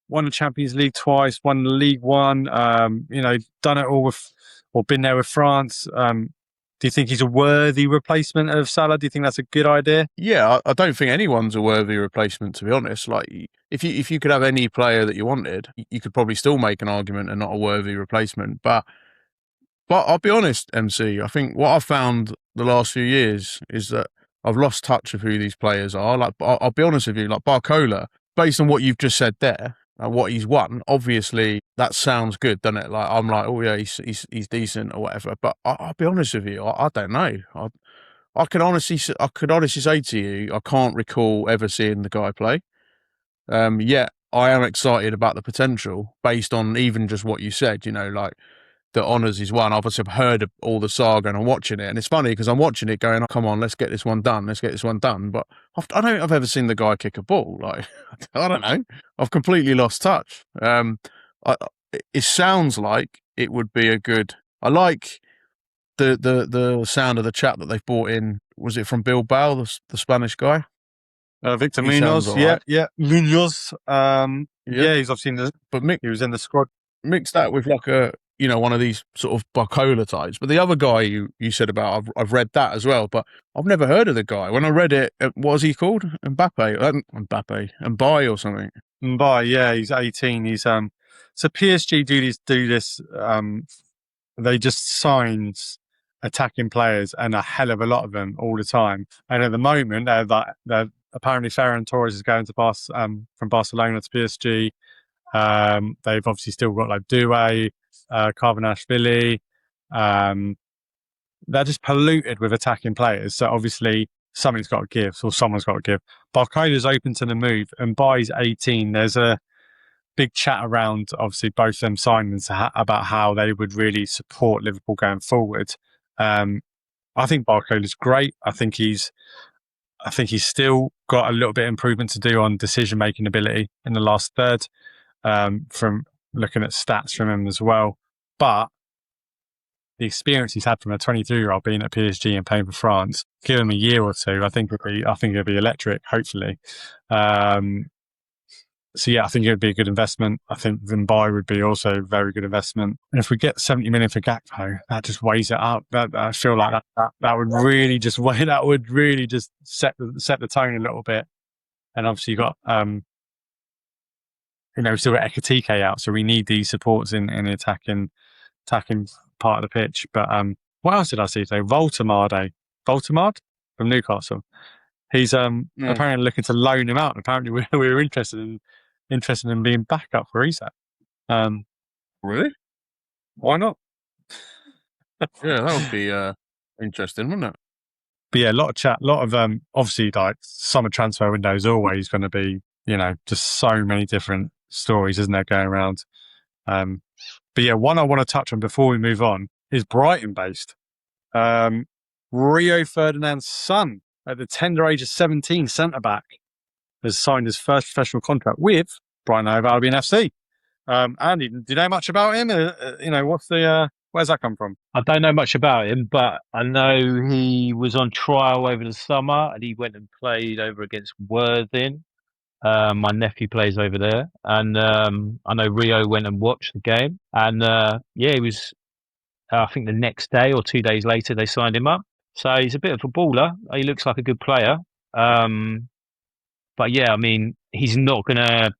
won the Champions League twice, won the League One. Done it all or been there with France. Do you think he's a worthy replacement of Salah? Do you think that's a good idea? Yeah, I don't think anyone's a worthy replacement, to be honest. Like, if you could have any player that you wanted, you could probably still make an argument and not a worthy replacement. But I'll be honest, MC, I think what I've found the last few years is that I've lost touch of who these players are. Like, I'll be honest with you, like Barcola, based on what you've just said there, what he's won, obviously that sounds good, doesn't it? Like, I'm like, oh yeah, he's decent or whatever. But I'll be honest with you, I don't know. I could honestly say to you, I can't recall ever seeing the guy play. Yet I am excited about the potential based on even just what you said. Like, the honours he's won. Obviously, I've heard of all the saga and I'm watching it, and it's funny because I'm watching it going, oh, come on, let's get this one done. But I don't think I've ever seen the guy kick a ball. Like, I don't know. I've completely lost touch. It sounds like it would be a good. I like the sound of the chap that they've brought in. Was it from Bilbao, the Spanish guy? Victor He sounds Munoz, all right. yeah, Munoz. Yeah. He's obviously But he was in the squad. mix that with like a one of these sort of Barcola types. But the other guy you said about, I've read that as well, but I've never heard of the guy. When I read it, what was he called? Mbappe or something. Mbappe, yeah, he's 18. He's so PSG do this. They just signed attacking players and a hell of a lot of them all the time. And at the moment, they're apparently Ferran Torres is going to from Barcelona to PSG. They've obviously still got like Doué, Carvanashvili. They're just polluted with attacking players. So obviously something's got to give, or someone's got to give. Barcola's open to the move, and Bai's 18. There's a big chat around, obviously, both them signings about how they would really support Liverpool going forward. I think Barcola's great. I think he's still got a little bit of improvement to do on decision-making ability in the last third, from looking at stats from him as well. But the experience he's had from a 23-year-old being at PSG and playing for France, give him a year or two, I think it'll be electric, hopefully. So yeah, I think it would be a good investment. I think Mbappe would be also a very good investment. And if we get 70 million for Gakpo, that just weighs it up. I feel like that would really just weigh. That would really just set the tone a little bit. And obviously you got we've still got Ekitike out, so we need these supports in the attacking part of the pitch. But what else did I see today? Voltemade from Newcastle. He's apparently looking to loan him out. Apparently we were interested in being backup for Isak. Really? Why not? Yeah, that would be interesting, wouldn't it? But yeah, a lot of chat, a lot of obviously like summer transfer window is always going to be, just so many different stories, isn't there, going around. But yeah, one I want to touch on before we move on is Brighton based. Rio Ferdinand's son, at the tender age of 17, centre-back, has signed his first professional contract with Brighton Hove Albion FC. Andy, do you know much about him? Where's that come from? I don't know much about him, but I know he was on trial over the summer and he went and played over against Worthing. My nephew plays over there, and I know Rio went and watched the game, and he was. I think the next day or 2 days later they signed him up. So he's a bit of a baller. He looks like a good player. But yeah, I mean, he's not gonna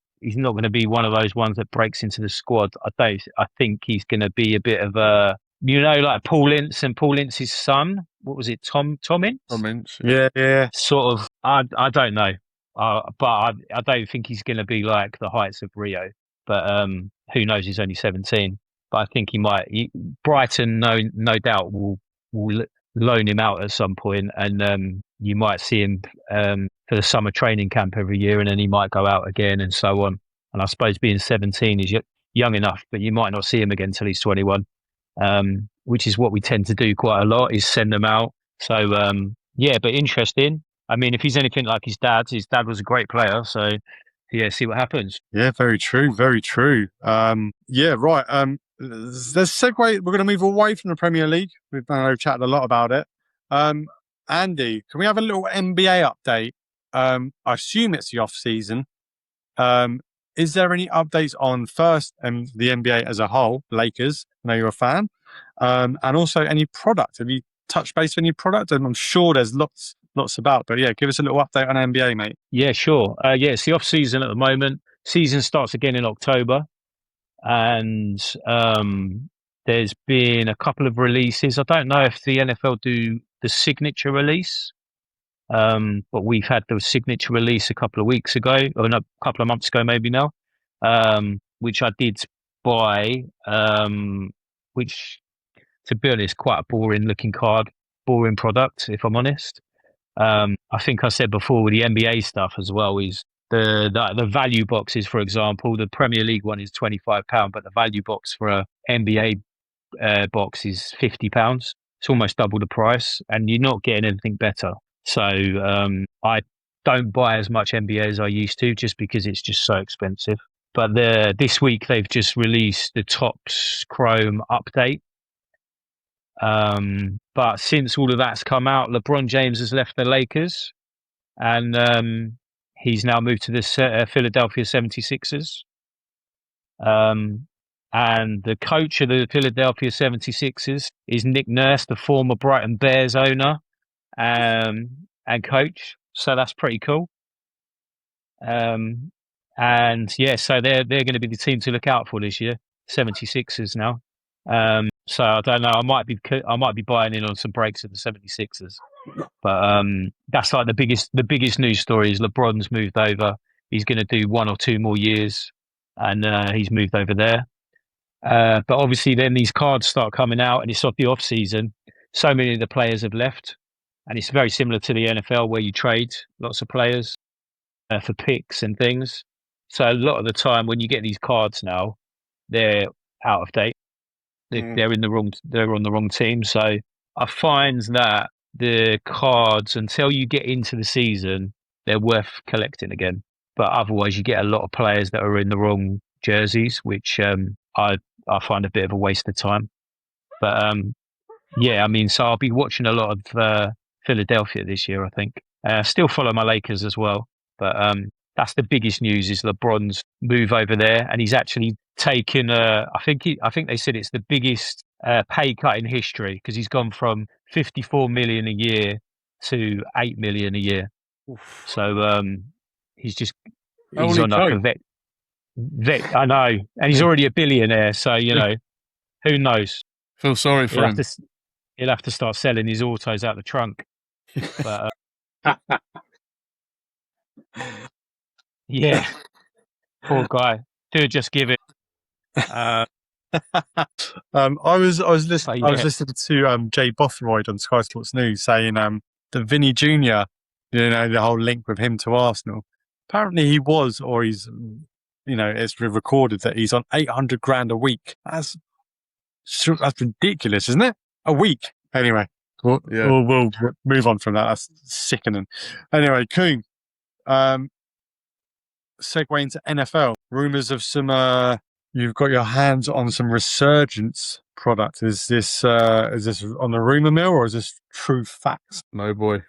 be one of those ones that breaks into the squad. I think he's gonna be a bit of a, like Paul Ince and Paul Ince's son. What was it, Tom Ince? Tom Ince. Yeah. Sort of. I don't know. But I don't think he's going to be like the heights of Rio. But who knows? He's only 17. But I think he might. Brighton, no doubt, will loan him out at some point, and you might see him for the summer training camp every year, and then he might go out again, and so on. And I suppose being 17 is young enough, but you might not see him again until he's 21, which is what we tend to do quite a lot, is send them out. So but interesting. I mean, if he's anything like his dad was a great player. So, yeah, see what happens. Yeah, very true. Very true. Yeah, right. Let's segue. We're going to move away from the Premier League. We've chatted a lot about it. Andy, can we have a little NBA update? I assume it's the off season. Is there any updates on first the NBA as a whole, Lakers? I know you're a fan. And also any product. Have you touched base on any product? And I'm sure there's lots about, but yeah, give us a little update on NBA, mate. Yeah, sure. It's the off season at the moment. Season starts again in October, and there's been a couple of releases. I don't know if the NFL do the signature release, but we've had the signature release a couple of weeks ago, or no, a couple of months ago, maybe now, which I did buy, which, to be honest, quite a boring looking card, boring product, if I'm honest. I think I said before with the NBA stuff as well, is the value boxes, for example, the Premier League one is £25, but the value box for a NBA box is £50. It's almost double the price, and you're not getting anything better. So I don't buy as much NBA as I used to, just because it's just so expensive. But this week they've just released the Topps Chrome update. But since all of that's come out, LeBron James has left the Lakers, and he's now moved to the Philadelphia 76ers. And the coach of the Philadelphia 76ers is Nick Nurse, the former Brighton Bears owner and coach. So that's pretty cool. And yeah, so they're going to be the team to look out for this year, 76ers now. So I don't know. I might be buying in on some breaks at the 76ers, but that's like the biggest news story is LeBron's moved over. He's going to do 1 or 2 more years, and he's moved over there. But obviously, then these cards start coming out, and it's off the off season. So many of the players have left, and it's very similar to the NFL where you trade lots of players for picks and things. So a lot of the time when you get these cards now, they're out of date. They're on the wrong team. So I find that the cards, until you get into the season, they're worth collecting again. But otherwise, you get a lot of players that are in the wrong jerseys, which I find a bit of a waste of time. But yeah, I mean, so I'll be watching a lot of Philadelphia this year, I think. Still follow my Lakers as well. But that's the biggest news is LeBron's move over there, and he's actually taken. I think they said it's the biggest pay cut in history because he's gone from $54 million a year to $8 million a year. Oof. So he's on like a vet. I know, and he's already a billionaire. So who knows? Feel sorry for him. He'll have to start selling his autos out the trunk. But yeah, poor guy. Dude, just give it. I was listening to Jay Bothroyd on Sky Sports News saying that Vinny Jr., the whole link with him to Arsenal. Apparently he was, or he's, it's recorded that he's on $800,000 a week. That's ridiculous, isn't it? A week. Anyway, we'll move on from that. That's sickening. Anyway, Coom, segue into NFL. Rumors of some, you've got your hands on some Resurgence product. Is this on the rumor mill or is this true facts? No, boy.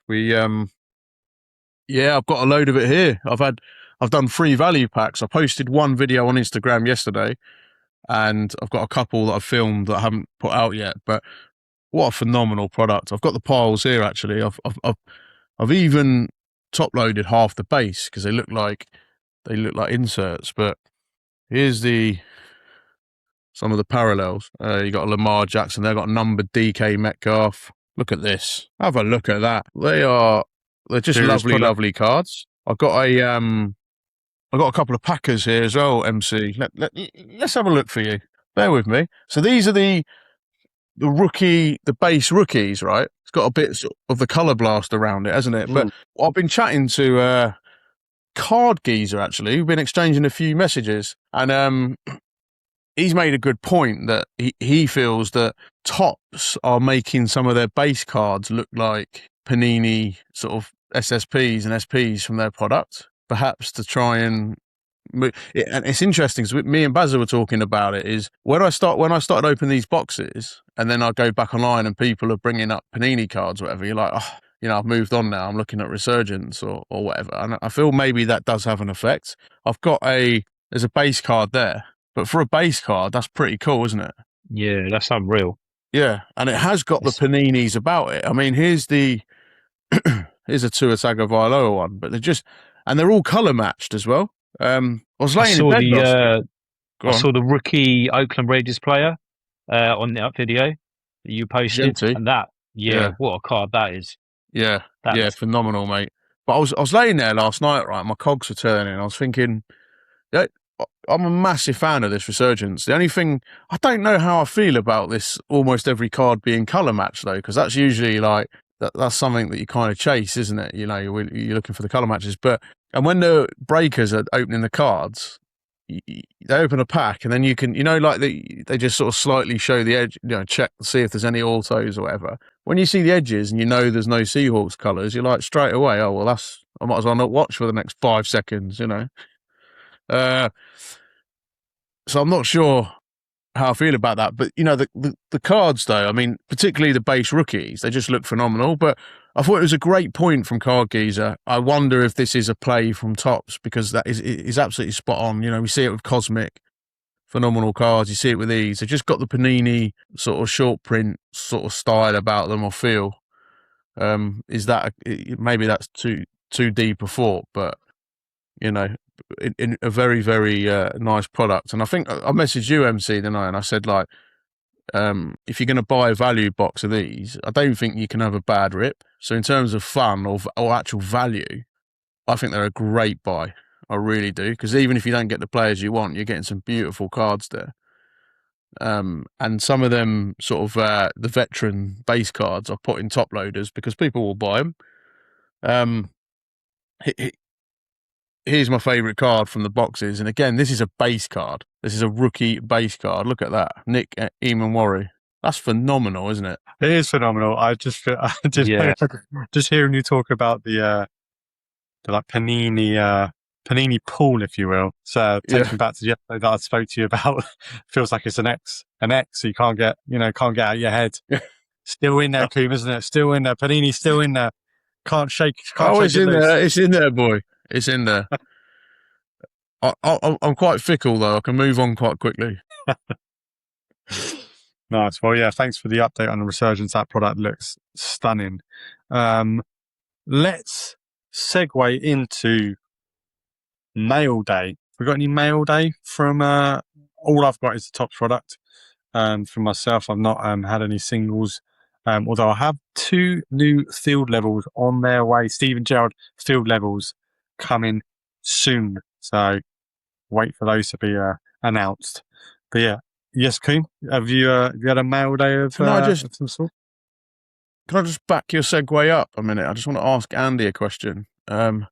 I've got a load of it here. I've done 3 value packs. I posted 1 video on Instagram yesterday, and I've got a couple that I've filmed that I haven't put out yet. But what a phenomenal product! I've got the piles here. Actually, I've even top loaded half the base because they look like inserts. But here's some of the parallels. You got a Lamar Jackson. They've got numbered DK Metcalf. Look at this. Have a look at that. They're just lovely cards. I've got a couple of Packers here as well, MC. Let's have a look for you. Bear with me. So these are the base rookies, right? It's got a bit of the colour blast around it, hasn't it? Mm. But I've been chatting to Card Geezer, actually. We've been exchanging a few messages, and he's made a good point that he feels that Topps are making some of their base cards look like Panini sort of SSPs and SPs from their product, perhaps to try and and it's interesting because me and Bazza were talking about it, is when I started opening these boxes and then I go back online and people are bringing up Panini cards or whatever, you're like, I've moved on now, I'm looking at Resurgence or whatever, and I feel maybe that does have an effect. There's a base card there, but for a base card that's pretty cool, isn't it? Yeah, that's unreal. Yeah, and it has got the Paninis about it. I mean, here's a Tua Tagovailoa one, but they're all colour matched as well. I saw the rookie Oakland Raiders player on that video that you posted, and that, what a card that is. Yeah, phenomenal, mate. But I was laying there last night, right? My cogs were turning. I was thinking, I'm a massive fan of this Resurgence. The only thing, I don't know how I feel about this almost every card being colour matched, though, because that's usually like, that's something that you kind of chase, isn't it? You're looking for the colour matches. And when the breakers are opening the cards, they open a pack and then you can, they just sort of slightly show the edge, check to see if there's any autos or whatever. When you see the edges and there's no Seahawks colours, you're like straight away, I might as well not watch for the next 5 seconds, So I'm not sure how I feel about that. But, the cards, though, I mean, particularly the base rookies, they just look phenomenal. But I thought it was a great point from Card Geezer. I wonder if this is a play from Topps, because that is absolutely spot on. We see it with Cosmic, phenomenal cards. You see it with these. They've just got the Panini sort of short print sort of style about them, or feel. Is that maybe that's too deep a thought, but in a very, very nice product. And I think I messaged you, MC, didn't I? And I said, like, if you're going to buy a value box of these, I don't think you can have a bad rip. So in terms of fun or actual value, I think they're a great buy. I really do, because even if you don't get the players you want, you're getting some beautiful cards there. And some of them sort of the veteran base cards I put in top loaders because people will buy them. Here's my favourite card from the boxes, and again, this is a base card. This is a rookie base card. Look at that, Nick Eamon-Warry. That's phenomenal, isn't it? It is phenomenal. Just hearing you talk about the like Panini pool, if you will. So taking back to the episode that I spoke to you about, feels like it's an X. So you can't get out of your head. Still in there, Coom, isn't it? Still in there. Panini's still in there. Can't shake. It's in there. It's in there, boy. It's in there. I'm quite fickle, though. I can move on quite quickly. Nice. Well, yeah, thanks for the update on the Resurgence. That product looks stunning. Let's segue into mail day. We got any mail day from all I've got is the Topps product. For myself, I've not had any singles. Although I have 2 new field levels on their way. Steven Gerrard field levels coming soon. So wait for those to be announced. But yeah, yes, Coom, have you had a mail day of some sort? Can I just back your segue up a minute? I just want to ask Andy a question. We'll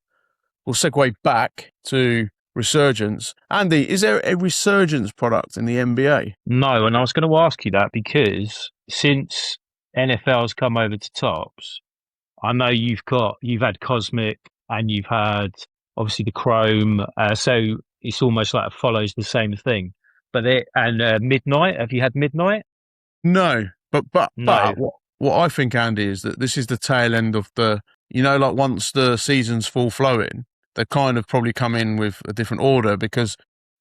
segue back to Resurgence. Andy, is there a Resurgence product in the NBA? No, and I was going to ask you that because since NFL's come over to Topps, I know you've had Cosmic and you've had obviously the Chrome, so it's almost like it follows the same thing. But Midnight, have you had Midnight? No, but what I think, Andy, is that this is the tail end of the, like once the season's full flowing, they kind of probably come in with a different order because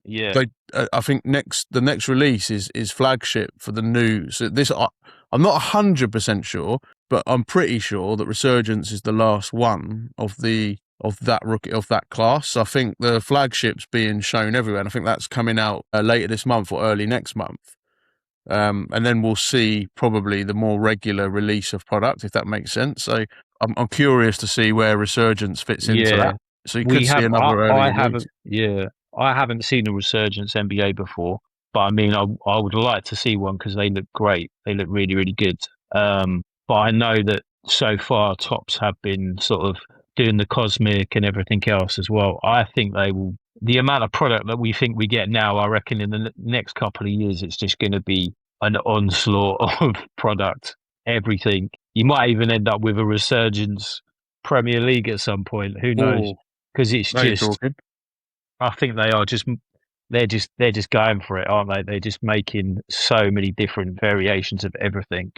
I think the next release is Flagship for the new. So this, I'm not 100% sure, but I'm pretty sure that Resurgence is the last one of that class. So I think the Flagship's being shown everywhere, and I think that's coming out later this month or early next month. And then we'll see probably the more regular release of product, if that makes sense. So I'm curious to see where Resurgence fits into that. So you could see another early release. I haven't seen a Resurgence NBA before, but I mean, I would like to see one because they look great. They look really, really good. But I know that so far Topps have been sort of doing the Cosmic and everything else as well. I think they will. The amount of product that we think we get now, I reckon in the next couple of years, it's just going to be an onslaught of product. Everything. You might even end up with a Resurgence Premier League at some point. Who knows? Because it's just. I think they are just. They're just going for it, aren't they? They're just making so many different variations of everything.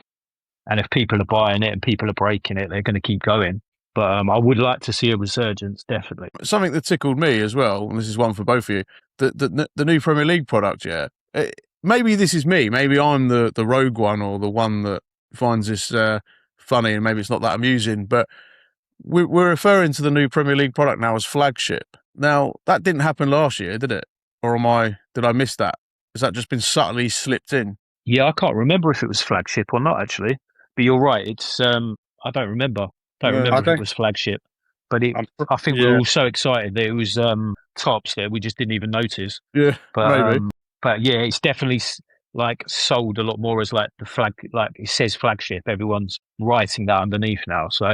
And if people are buying it and people are breaking it, they're going to keep going. But I would like to see a Resurgence, definitely. Something that tickled me as well, and this is one for both of you, the new Premier League product, maybe this is me. Maybe I'm the rogue one or the one that finds this funny and maybe it's not that amusing. But we're referring to the new Premier League product now as Flagship. Now, that didn't happen last year, did it? Or did I miss that? Has that just been subtly slipped in? Yeah, I can't remember if it was Flagship or not, actually. But you're right. It's I don't remember. If it was Flagship. But I think we were all so excited that it was Topps that we just didn't even notice. Yeah, but, maybe. But yeah, it's definitely like sold a lot more as like the flag, like it says Flagship. Everyone's writing that underneath now. So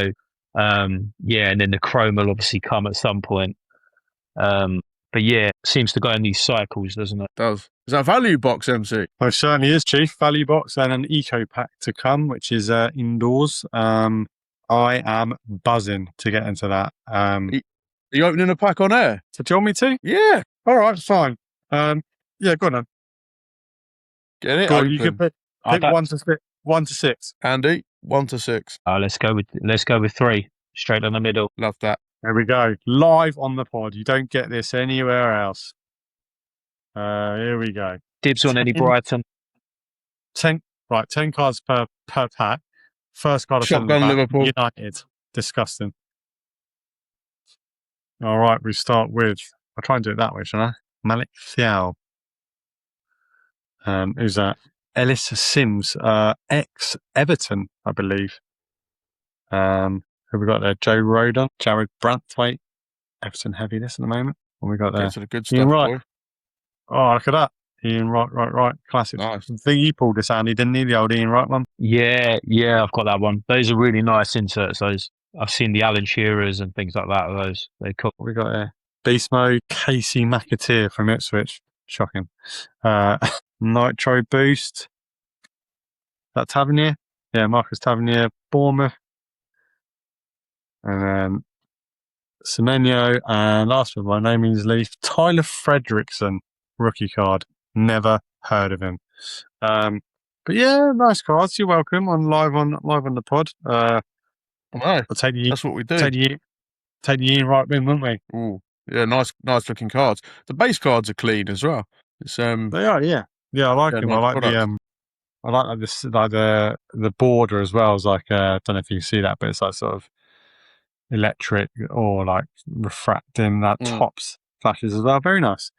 and then the Chrome will obviously come at some point. But yeah, it seems to go in these cycles, doesn't it? It does. Is that a value box, MC? Well, it certainly is, Chief. Value box and an eco pack to come, which is indoors. I am buzzing to get into that. Are you opening a pack on air? So do you want me to? Yeah. All right, fine. Yeah, go on then. Get it? Go on, Open. you can pick 1 to 6. Andy, 1 to 6. Let's go with 3. Straight down the middle. Love that. There we go. Live on the pod. You don't get this anywhere else. Here we go. Dibs on any Brighton. 10 cards per pack. First card of Shotgun Liverpool. United. Disgusting. All right, we start with. I'll try and do it that way, shall I? Malik Thiaw. Who's that? Ellis Sims, ex-Everton, I believe. Who we got there? Joe Roden, Jared Branthwaite. Everton heavy this at the moment. What we got there? Get to the good stuff, Ian Wright. boy. Oh, look at that. Ian Wright. Classic. Nice. I think you pulled this, Andy, didn't he? The old Ian Wright one. Yeah, I've got that one. Those are really nice inserts. Those I've seen the Alan Shearers and things like that. Those they're cool. What we got here? Beast Mode, Casey McAteer from Ipswich. Shocking. Nitro Boost. That Tavernier? Yeah, Marcus Tavernier, Bournemouth. And then Semenyo, and last one by no means least, Tyler Fredrickson, rookie card. Never heard of him. But yeah, nice cards. You're welcome on live on the pod. No, I'll take the that's what we do. take the Ian Wright win, won't we? Ooh, yeah, nice looking cards. The base cards are clean as well. It's They are, yeah. I like them. nice I like product. I like this, like the border as well. It's like I don't know if you can see that, but it's like sort of electric or like refracting that Topps flashes as well. Very nice.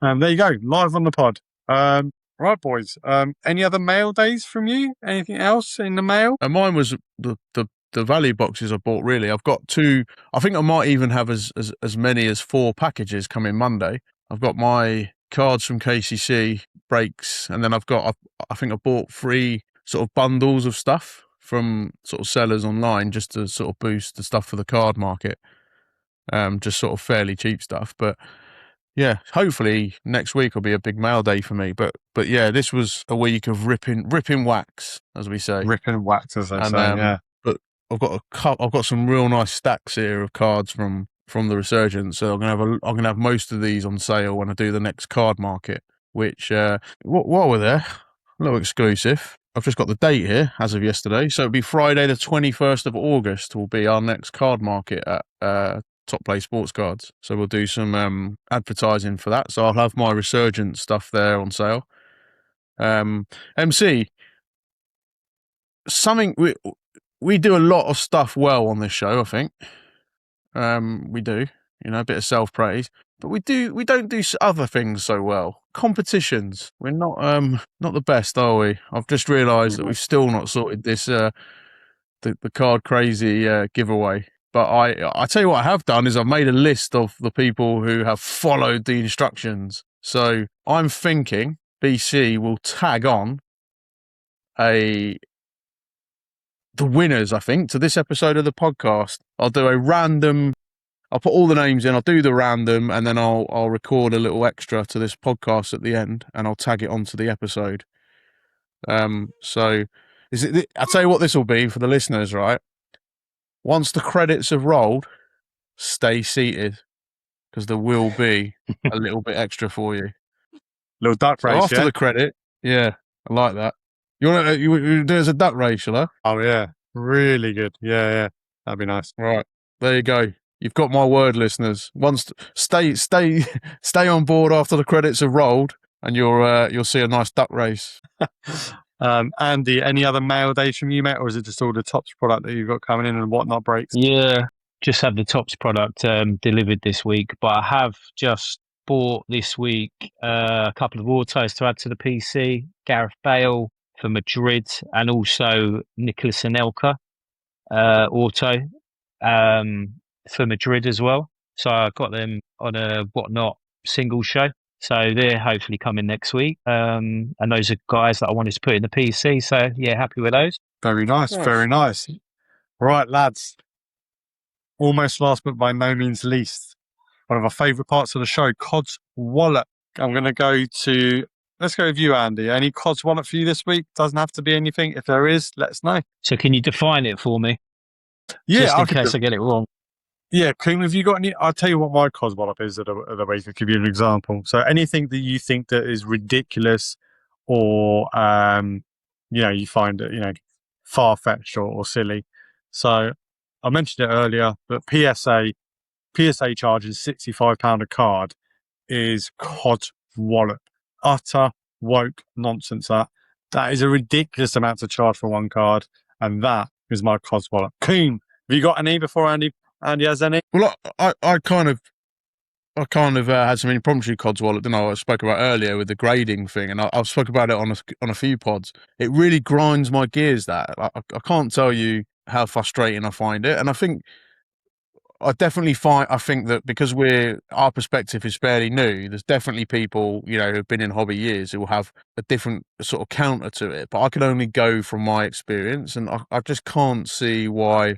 There you go, live on the pod. Right, boys. Any other mail days from you? Anything else in the mail? And mine was the value boxes I bought. Really, I've got 2. I think I might even have as many as 4 packages coming Monday. I've got my cards from KCC breaks, and then I think I bought 3 sort of bundles of stuff from sort of sellers online just to sort of boost the stuff for the card market. Just sort of fairly cheap stuff, but yeah, hopefully next week will be a big mail day for me. But yeah, this was a week of ripping wax, as we say. Ripping wax, as they say. Yeah. But I've got some real nice stacks here of cards from the Resurgence. So I'm gonna have most of these on sale when I do the next card market. Which while we're there, a little exclusive. I've just got the date here as of yesterday. So it'll be Friday the 21st of August will be our next card market at Top Play Sports Cards. So we'll do some advertising for that. So I'll have my Resurgence stuff there on sale. MC, something we do a lot of stuff well on this show, I think. We do, a bit of self-praise, but we don't do other things so well. Competitions, we're not the best, are we? I've just realised that we've still not sorted this the card crazy giveaway. But I tell you what I have done is I've made a list of the people who have followed the instructions. So I'm thinking BC will tag on the winners, I think, to this episode of the podcast. I'll do a random. I'll put all the names in. I'll do the random, and then I'll record a little extra to this podcast at the end, and I'll tag it onto the episode. So I'll tell you what this will be for the listeners, right? Once the credits have rolled, stay seated because there will be a little bit extra for you. Little duck race, after the credit, yeah, I like that. You want to do as a duck race, shall I? Oh yeah, really good. Yeah, that'd be nice. Right, there you go. You've got my word, listeners. Stay on board after the credits have rolled, and you'll see a nice duck race. Andy, any other mail days from you, mate, or is it just all the Topps product that you've got coming in and whatnot breaks? Yeah, just have the Topps product delivered this week, but I have just bought this week a couple of autos to add to the PC. Gareth Bale for Madrid, and also Nicolas Anelka auto for Madrid as well. So I got them on a whatnot single show. So they're hopefully coming next week. And those are guys that I wanted to put in the PC. So yeah, happy with those. Very nice, very nice. Right, lads. Almost last but by no means least, one of our favourite parts of the show, Codswollop. I'm going to let's go with you, Andy. Any Codswollop for you this week? Doesn't have to be anything. If there is, let us know. So can you define it for me? Yeah, just in case I get it wrong. Yeah, Coom, have you got any? I'll tell you what my Codswollop is of the week. I'll give you an example. So anything that you think that is ridiculous or, you find it, far-fetched or silly. So I mentioned it earlier, but PSA charges £65 a card is Codswollop. Utter woke nonsense. That is a ridiculous amount to charge for one card, and that is my Codswollop. Coom, have you got any before Andy has any? Well, I kind of had some impromptu Codswollop, didn't I spoke about earlier with the grading thing, and I've spoke about it on a few pods. It really grinds my gears. That I can't tell you how frustrating I find it, and I think that because our perspective is fairly new, there's definitely people, who've been in hobby years who will have a different sort of counter to it. But I can only go from my experience, and I just can't see why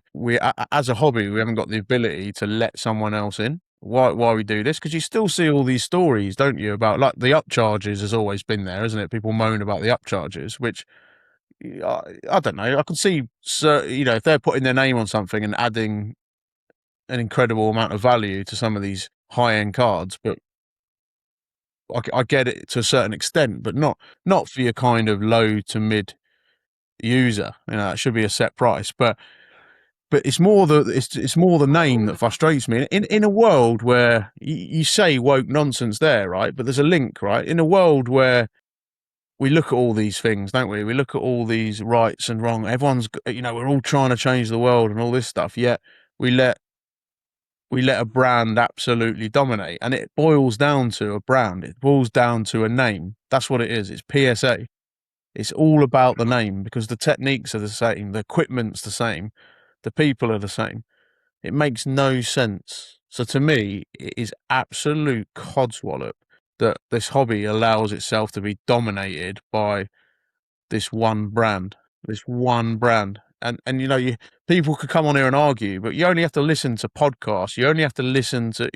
as a hobby, we haven't got the ability to let someone else in. Why we do this? Because you still see all these stories, don't you, about like the upcharges has always been there, isn't it? People moan about the upcharges, which I don't know. I can see, if they're putting their name on something and adding an incredible amount of value to some of these high-end cards, but I get it to a certain extent, but not for your kind of low to mid user. It should be a set price, but it's more the name that frustrates me. In a world where you say woke nonsense there, right? But there's a link, right? In a world where we look at all these things, don't we? We look at all these rights and wrong. Everyone's, we're all trying to change the world and all this stuff. Yet we let a brand absolutely dominate, and it boils down to a brand. It boils down to a name. That's what it is. It's PSA. It's all about the name, because the techniques are the same, the equipment's the same, the people are the same. It makes no sense. So to me, it is absolute codswallop that this hobby allows itself to be dominated by this one brand. And people could come on here and argue, but you only have to listen to podcasts. You only have to listen to,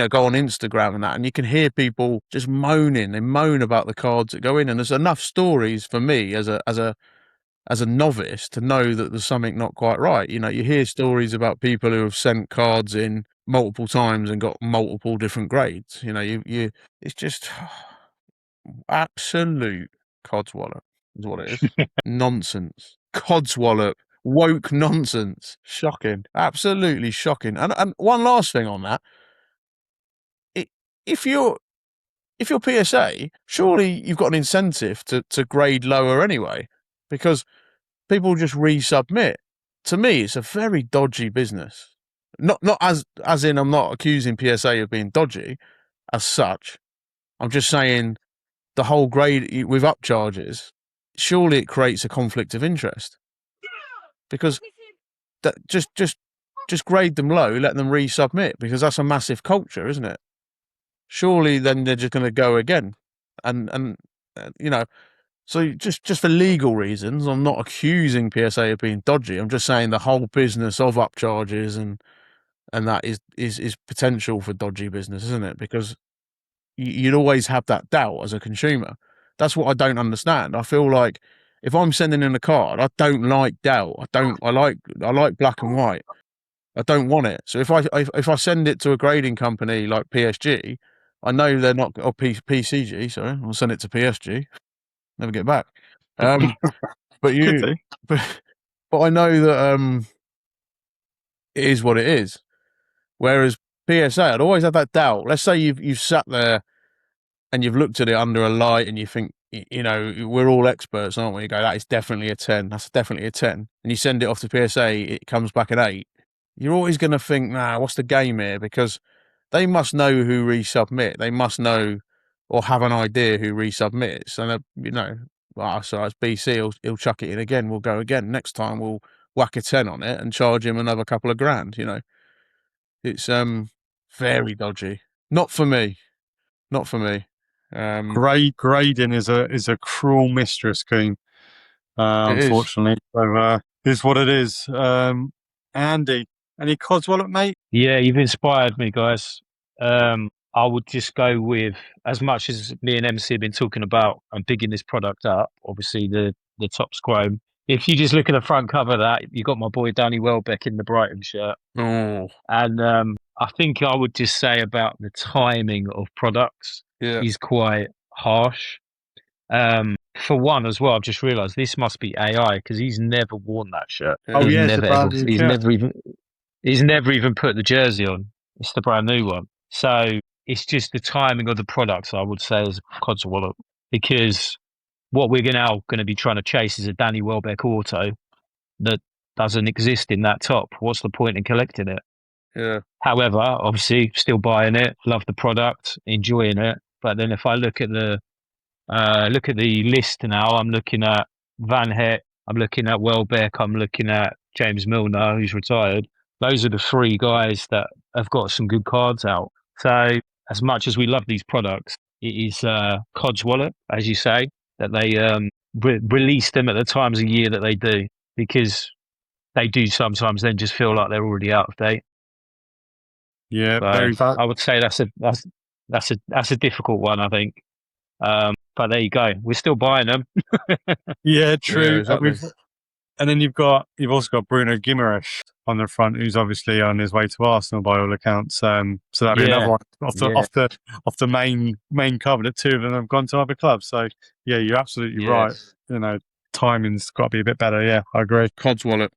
go on Instagram and that, and you can hear people just moaning. They moan about the cards that go in, and there's enough stories for me as a novice to know that there's something not quite right. You hear stories about people who have sent cards in multiple times and got multiple different grades. It's just absolute codswallop is what it is. Nonsense. Codswallop. Woke nonsense. Shocking. Absolutely shocking. And one last thing on that. If you're PSA, surely you've got an incentive to grade lower anyway, because people just resubmit. To me, it's a very dodgy business. Not as in, I'm not accusing PSA of being dodgy as such. I'm just saying the whole grade with upcharges, surely it creates a conflict of interest, because that just grade them low, let them resubmit, because that's a massive culture, isn't it? Surely then they're just going to go again, and so just for legal reasons, I'm not accusing PSA of being dodgy. I'm just saying the whole business of upcharges and that is potential for dodgy business, isn't it? Because you'd always have that doubt as a consumer. That's what I don't understand. I feel like if I'm sending in a card, I don't like doubt. I like black and white. I don't want it. So if I send it to a grading company like PSG, I know they're not, or PCG. Sorry, I'll send it to PSG. Never get back. But I know that it is what it is. Whereas PSA, I'd always have that doubt. Let's say you've sat there and you've looked at it under a light and you think, we're all experts, aren't we? You go, that is definitely a 10. That's definitely a 10. And you send it off to PSA, it comes back an 8. You're always going to think, what's the game here? Because they must know who resubmit. They must know or have an idea who resubmits. And, so it's BC, he'll chuck it in again. We'll go again. Next time we'll whack a 10 on it and charge him another couple of grand, It's very dodgy. Not for me. Grading is a cruel mistress, Coom. Unfortunately, so is what it is. Andy, any Codswollop, mate? Yeah, you've inspired me, guys. I would just go with, as much as me and MC have been talking about and bigging this product up, obviously the Topps Chrome if you just look at the front cover of that, you got my boy Danny Welbeck in the Brighton shirt. Oh, And I think I would just say about the timing of products is quite harsh. For one as well, I've just realised this must be AI because he's never worn that shirt. Oh, He's yeah, it's a never brand ever, new shirt. he's never even put the jersey on. It's the brand new one. So it's just the timing of the products, I would say, is Codswollop, because what we're now going to be trying to chase is a Danny Welbeck auto that doesn't exist in that top. What's the point in collecting it? Yeah. However, obviously, still buying it, love the product, enjoying it. But then if I look at the list now, I'm looking at Van Het, I'm looking at Welbeck, I'm looking at James Milner, who's retired. Those are the three guys that have got some good cards out. So as much as we love these products, it is Codswollop, as you say, that they release them at the times of year that they do, because they do sometimes then just feel like they're already out of date. Yeah, So very fast. I would say that's a difficult one, I think. But there you go. We're still buying them. Yeah, true. Yeah, exactly. And then you've also got Bruno Guimaraes on the front, who's obviously on his way to Arsenal by all accounts. So that'd be another one off the main cover. The two of them have gone to other clubs. So yeah, you're absolutely right. You know, timing's got to be a bit better. Yeah, I agree. Codswollop.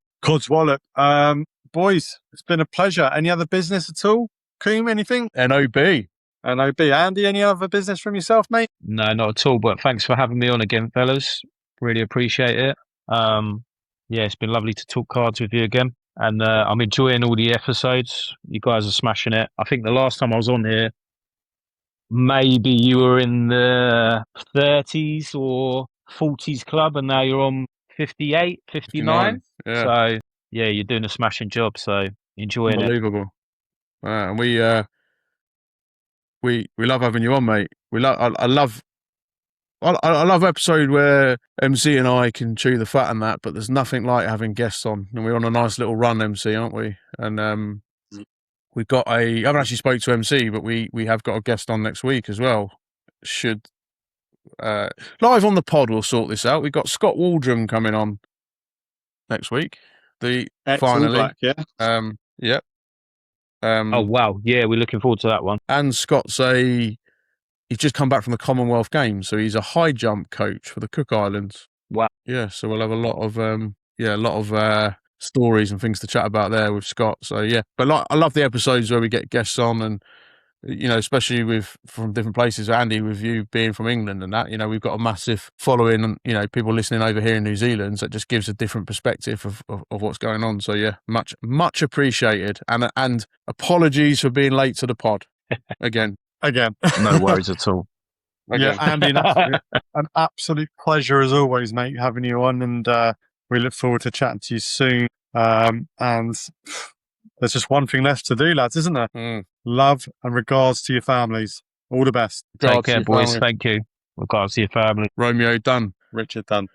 Boys, it's been a pleasure. Any other business at all? Coom, anything? NOB. Andy, any other business from yourself, mate? No, not at all. But thanks for having me on again, fellas. Really appreciate it. Yeah, it's been lovely to talk cards with you again. And I'm enjoying all the episodes. You guys are smashing it. I think the last time I was on here, maybe you were in the 30s or 40s club, and now you're on 58, 59. Yeah. So, yeah, you're doing a smashing job. So, enjoying it. Unbelievable. And we love having you on, mate. I love episode where MC and I can chew the fat and that, but there's nothing like having guests on. And we're on a nice little run, MC, aren't we? And we've got I haven't actually spoke to MC, but we have got a guest on next week as well. Should live on the pod, we'll sort this out. We've got Scott Waldrum coming on next week. Finally, Black, yeah. Yeah. Oh wow, yeah, we're looking forward to that one. And Scott's he's just come back from the Commonwealth Games, so he's a high jump coach for the Cook Islands. Wow. Yeah, so we'll have a lot of stories and things to chat about there with Scott. So yeah, but I love the episodes where we get guests on, and you know, especially from different places. Andy, with you being from England and that, you know, we've got a massive following, and you know, people listening over here in New Zealand. So it just gives a different perspective of what's going on. So yeah, much appreciated, and apologies for being late to the pod again. No worries at all. Yeah, Andy, an absolute pleasure as always, mate, having you on, and we look forward to chatting to you soon. And there's just one thing left to do, lads, isn't there? Love and regards to your families. All the best. Take care, boys. Thank you. Regards to your family. Romeo, done. Richard, done.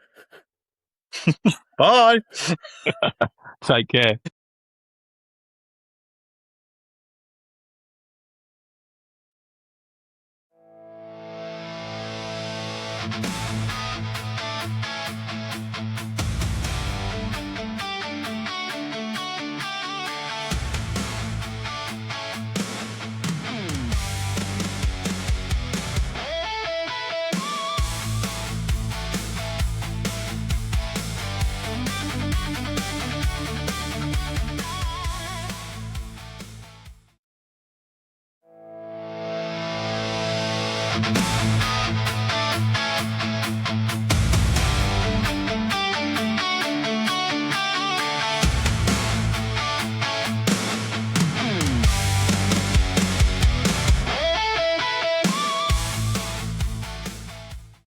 Bye. Take care.